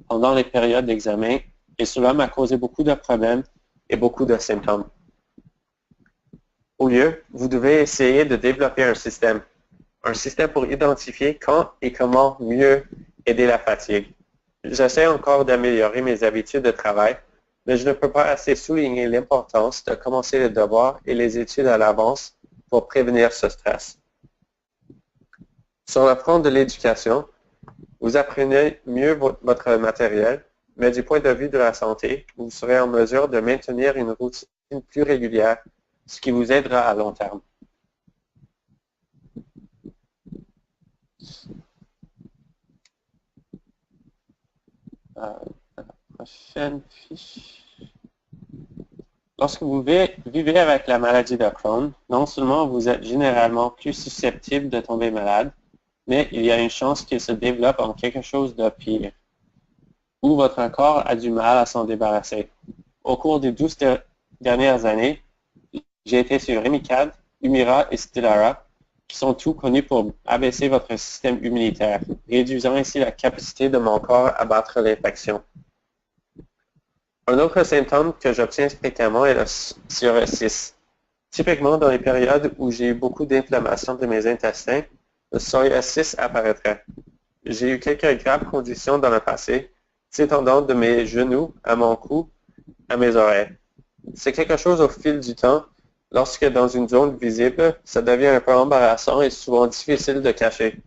pendant les périodes d'examen et cela m'a causé beaucoup de problèmes et beaucoup de symptômes. Au lieu, vous devez essayer de développer un système pour identifier quand et comment mieux aider la fatigue. J'essaie encore d'améliorer mes habitudes de travail, mais je ne peux pas assez souligner l'importance de commencer les devoirs et les études à l'avance pour prévenir ce stress. Sur le front de l'éducation, vous apprenez mieux votre matériel, mais du point de vue de la santé, vous serez en mesure de maintenir une routine plus régulière, ce qui vous aidera à long terme. La prochaine fiche. Lorsque vous vivez avec la maladie de Crohn, non seulement vous êtes généralement plus susceptible de tomber malade, mais il y a une chance qu'il se développe en quelque chose de pire, où votre corps a du mal à s'en débarrasser. Au cours des 12 dernières années, j'ai été sur Remicade, Humira et Stelara, qui sont tous connus pour abaisser votre système immunitaire, réduisant ainsi la capacité de mon corps à battre l'infection. Un autre symptôme que j'obtiens fréquemment est le psoriasis. Typiquement, dans les périodes où j'ai eu beaucoup d'inflammation de mes intestins, le psoriasis apparaîtrait. J'ai eu quelques graves conditions dans le passé, s'étendant de mes genoux à mon cou à mes oreilles. C'est quelque chose au fil du temps. Lorsque dans une zone visible, ça devient un peu embarrassant et souvent difficile de cacher.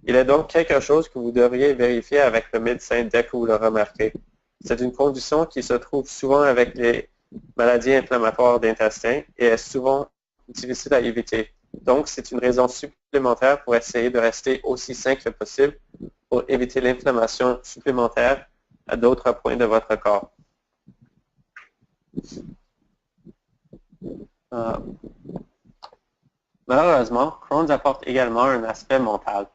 Il est donc quelque chose que vous devriez vérifier avec le médecin dès que vous le remarquez. C'est une condition qui se trouve souvent avec les maladies inflammatoires d'intestin et est souvent difficile à éviter. Donc, c'est une raison supplémentaire pour essayer de rester aussi sain que possible pour éviter l'inflammation supplémentaire à d'autres points de votre corps. Malheureusement, Crohn's apporte également un aspect mental.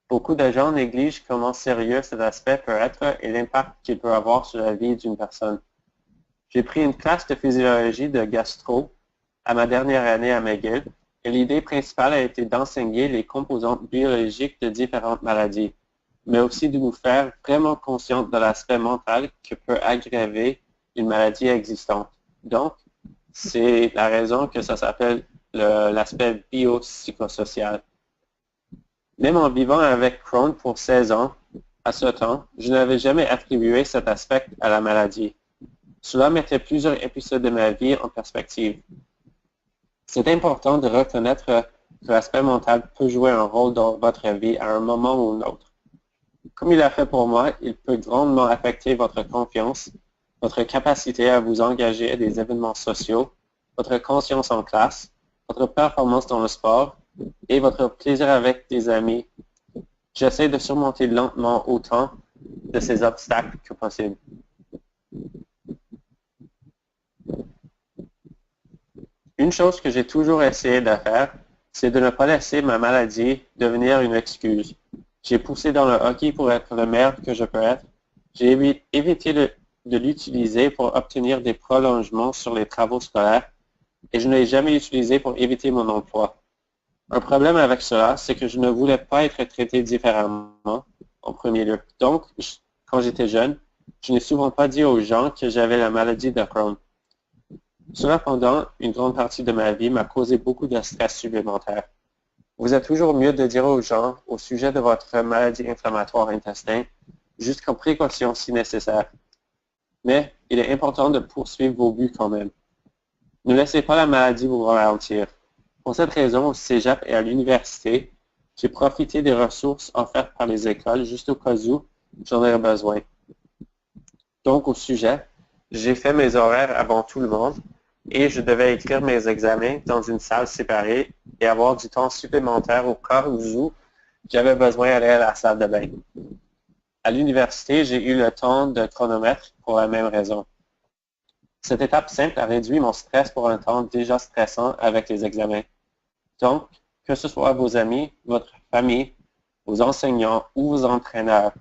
Beaucoup de gens négligent comment sérieux cet aspect peut être et l'impact qu'il peut avoir sur la vie d'une personne. J'ai pris une classe de physiologie de gastro à ma dernière année à McGill et l'idée principale a été d'enseigner les composantes biologiques de différentes maladies, mais aussi de nous faire vraiment conscients de l'aspect mental que peut aggraver une maladie existante. Donc, c'est la raison que ça s'appelle l'aspect biopsychosocial. Même en vivant avec Crohn pour 16 ans, à ce temps, je n'avais jamais attribué cet aspect à la maladie. Cela mettait plusieurs épisodes de ma vie en perspective. C'est important de reconnaître que l'aspect mental peut jouer un rôle dans votre vie à un moment ou un autre. Comme il a fait pour moi, il peut grandement affecter votre confiance, votre capacité à vous engager à des événements sociaux, votre conscience en classe, votre performance dans le sport et votre plaisir avec des amis. J'essaie de surmonter lentement autant de ces obstacles que possible. Une chose que j'ai toujours essayé de faire, c'est de ne pas laisser ma maladie devenir une excuse. J'ai poussé dans le hockey pour être le meilleur que je peux être. J'ai évité de l'utiliser pour obtenir des prolongements sur les travaux scolaires et je ne l'ai jamais utilisé pour éviter mon emploi. Un problème avec cela, c'est que je ne voulais pas être traité différemment en premier lieu. Donc, quand j'étais jeune, je n'ai souvent pas dit aux gens que j'avais la maladie de Crohn. Cela, pendant une grande partie de ma vie, m'a causé beaucoup de stress supplémentaire. Vous êtes toujours mieux de dire aux gens au sujet de votre maladie inflammatoire intestin, juste comme précaution si nécessaire. Mais il est important de poursuivre vos buts quand même. Ne laissez pas la maladie vous ralentir. Pour cette raison, au cégep et à l'université, j'ai profité des ressources offertes par les écoles juste au cas où j'en aurais besoin. Donc, au sujet, j'ai fait mes horaires avant tout le monde et je devais écrire mes examens dans une salle séparée et avoir du temps supplémentaire au cas où j'avais besoin d'aller à la salle de bain. À l'université, j'ai eu le temps de chronomètre pour la même raison. Cette étape simple a réduit mon stress pour un temps déjà stressant avec les examens. Donc, que ce soit vos amis, votre famille, vos enseignants ou vos entraîneurs,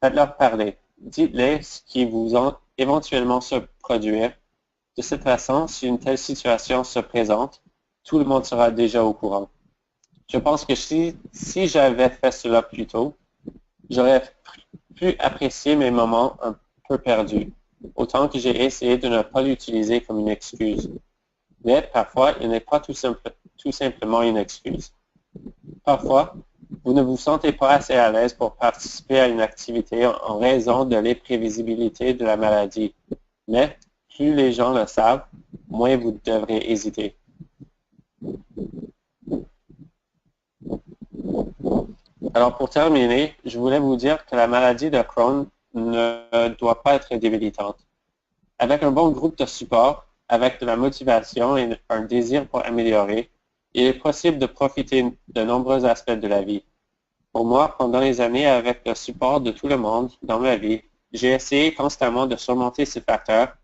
faites-leur parler. Dites-les ce qui vous éventuellement se produire. De cette façon, si une telle situation se présente, tout le monde sera déjà au courant. Je pense que si j'avais fait cela plus tôt, j'aurais pu apprécier mes moments un peu perdus, autant que j'ai essayé de ne pas l'utiliser comme une excuse. Mais parfois, il n'est pas tout simplement une excuse. Parfois, vous ne vous sentez pas assez à l'aise pour participer à une activité en raison de l'imprévisibilité de la maladie. Mais plus les gens le savent, moins vous devrez hésiter. Alors pour terminer, je voulais vous dire que la maladie de Crohn ne doit pas être débilitante. Avec un bon groupe de support, avec de la motivation et un désir pour améliorer, il est possible de profiter de nombreux aspects de la vie. Pour moi, pendant les années, avec le support de tout le monde dans ma vie, j'ai essayé constamment de surmonter ces facteurs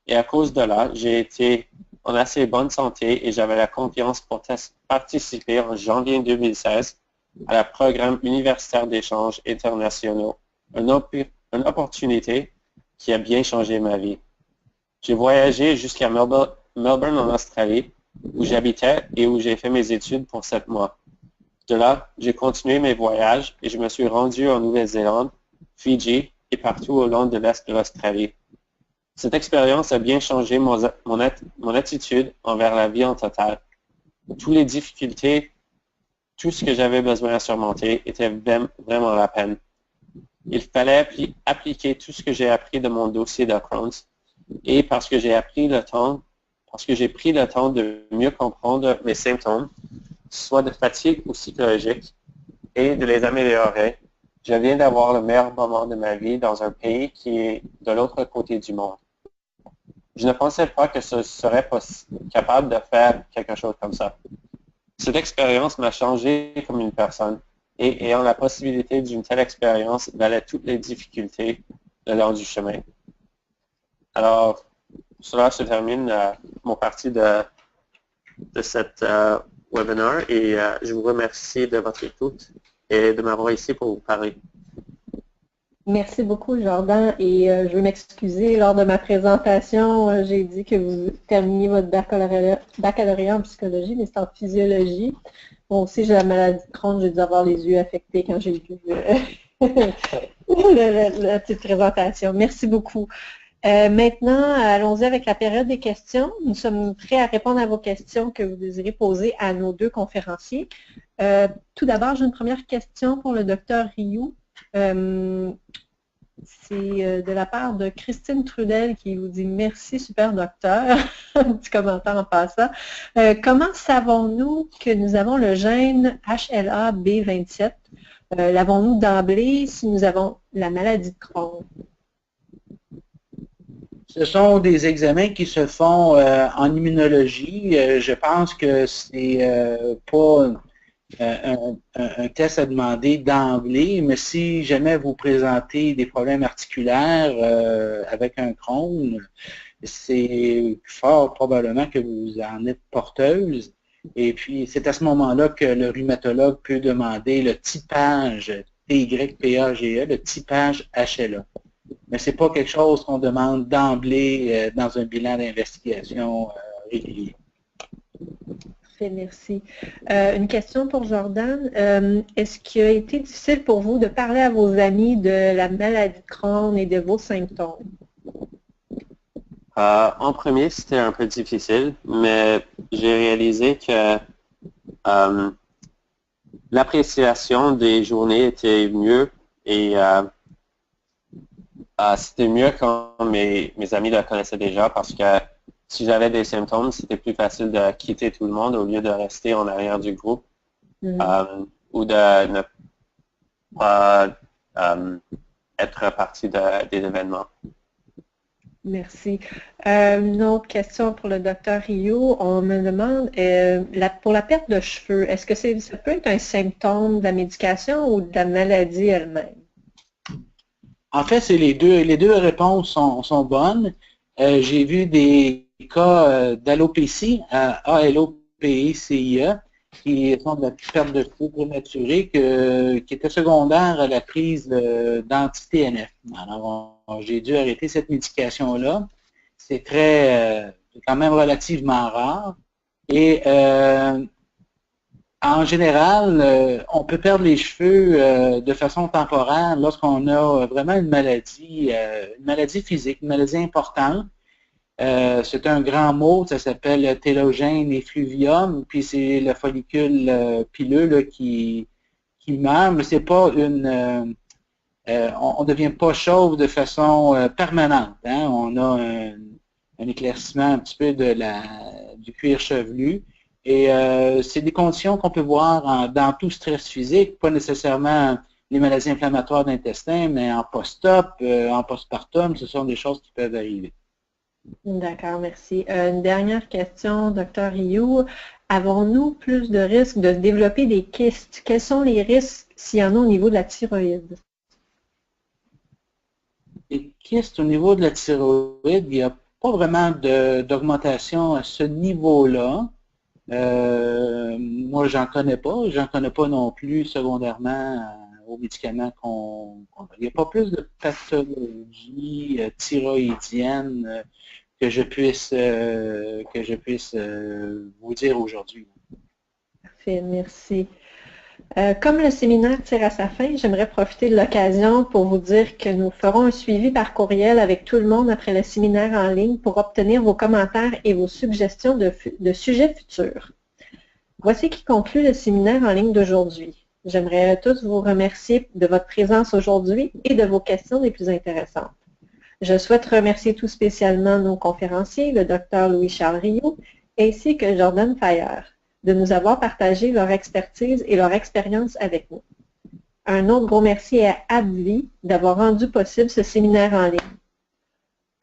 et à cause de là, j'ai été en assez bonne santé et j'avais la confiance pour participer en janvier 2016 à la programme universitaire d'échanges internationaux, une opportunité qui a bien changé ma vie. J'ai voyagé jusqu'à Melbourne en Australie, où j'habitais et où j'ai fait mes études pour 7 mois. De là, j'ai continué mes voyages et je me suis rendu en Nouvelle-Zélande, Fidji et partout au long de l'Est de l'Australie. Cette expérience a bien changé mon attitude envers la vie en total. Toutes les difficultés, tout ce que j'avais besoin à surmonter était vraiment la peine. Il fallait appliquer tout ce que j'ai appris de mon dossier de Crohn's et parce que j'ai pris le temps de mieux comprendre mes symptômes, soit de fatigue ou psychologique, et de les améliorer, je viens d'avoir le meilleur moment de ma vie dans un pays qui est de l'autre côté du monde. Je ne pensais pas que je serais capable de faire quelque chose comme ça. Cette expérience m'a changé comme une personne et ayant la possibilité d'une telle expérience valait toutes les difficultés le long du chemin. Alors, cela se termine mon partie de cet webinaire et je vous remercie de votre écoute et de m'avoir ici pour vous parler. Merci beaucoup, Jordan. Et je veux m'excuser, lors de ma présentation, j'ai dit que vous terminiez votre baccalauréat en psychologie, mais c'est en physiologie. Bon, aussi, j'ai la maladie de Crohn, j'ai dû avoir les yeux affectés quand j'ai vu la petite présentation. Merci beaucoup. Maintenant, allons-y avec la période des questions. Nous sommes prêts à répondre à vos questions que vous désirez poser à nos deux conférenciers. Tout d'abord, j'ai une première question pour le docteur Rioux. C'est de la part de Christine Trudel qui vous dit « Merci, super docteur », un petit commentaire en passant. Comment savons-nous que nous avons le gène HLA-B27? L'avons-nous d'emblée si nous avons la maladie de Crohn? Ce sont des examens qui se font en immunologie. Je pense que c'est pas un test à demander d'emblée, mais si jamais vous présentez des problèmes articulaires avec un Crohn, c'est fort probablement que vous en êtes porteuse. Et puis, c'est à ce moment-là que le rhumatologue peut demander le typage TYPAGE, le typage HLA. Mais ce n'est pas quelque chose qu'on demande d'emblée dans un bilan d'investigation régulier. Merci. Une question pour Jordan. Est-ce qu'il a été difficile pour vous de parler à vos amis de la maladie de Crohn et de vos symptômes? En premier, c'était un peu difficile, mais j'ai réalisé que l'appréciation des journées était mieux et c'était mieux quand mes amis le connaissaient déjà parce que si j'avais des symptômes, c'était plus facile de quitter tout le monde au lieu de rester en arrière du groupe ou de ne pas être partie des événements. Merci. Une autre question pour le docteur Rio. On me demande, pour la perte de cheveux, est-ce que ça peut être un symptôme de la médication ou de la maladie elle-même? En fait, c'est les deux réponses sont bonnes. J'ai vu des cas d'alopécie, ALOPECIE, qui sont de la perte de cheveux prématurée, qui était secondaire à la prise d'anti-TNF. Alors, j'ai dû arrêter cette médication-là. C'est quand même relativement rare. Et en général, on peut perdre les cheveux de façon temporaire lorsqu'on a vraiment une maladie physique, une maladie importante. C'est un grand mot, ça s'appelle télogène effluvium, puis c'est le follicule pileux là, qui meurt, mais c'est pas on ne devient pas chauve de façon permanente. Hein? On a un éclaircissement un petit peu du cuir chevelu. Et c'est des conditions qu'on peut voir dans tout stress physique, pas nécessairement les maladies inflammatoires d'intestin, mais en post-op, en postpartum, ce sont des choses qui peuvent arriver. D'accord, merci. Une dernière question, Dr. Rioux. Avons-nous plus de risques de développer des kystes? Quels sont les risques s'il y en a au niveau de la thyroïde? Les kystes au niveau de la thyroïde, il n'y a pas vraiment d'augmentation à ce niveau-là. Moi, j'en connais pas. J'en connais pas non plus secondairement aux médicaments il n'y a pas plus de pathologie thyroïdienne que je puisse vous dire aujourd'hui. Parfait, merci. Comme le séminaire tire à sa fin, j'aimerais profiter de l'occasion pour vous dire que nous ferons un suivi par courriel avec tout le monde après le séminaire en ligne pour obtenir vos commentaires et vos suggestions de sujets futurs. Voici qui conclut le séminaire en ligne d'aujourd'hui. J'aimerais tous vous remercier de votre présence aujourd'hui et de vos questions les plus intéressantes. Je souhaite remercier tout spécialement nos conférenciers, le Dr Louis-Charles Rioux, ainsi que Jordan Fayer, de nous avoir partagé leur expertise et leur expérience avec nous. Un autre gros merci à AbbVie d'avoir rendu possible ce séminaire en ligne.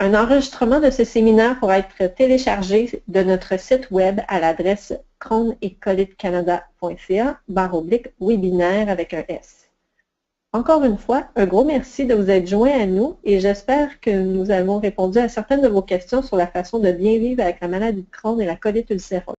Un enregistrement de ce séminaire pourra être téléchargé de notre site web à l'adresse crohn-et-colite-canada.ca/webinaire avec un S. Encore une fois, un gros merci de vous être joints à nous et j'espère que nous avons répondu à certaines de vos questions sur la façon de bien vivre avec la maladie de Crohn et la colite ulcéreuse.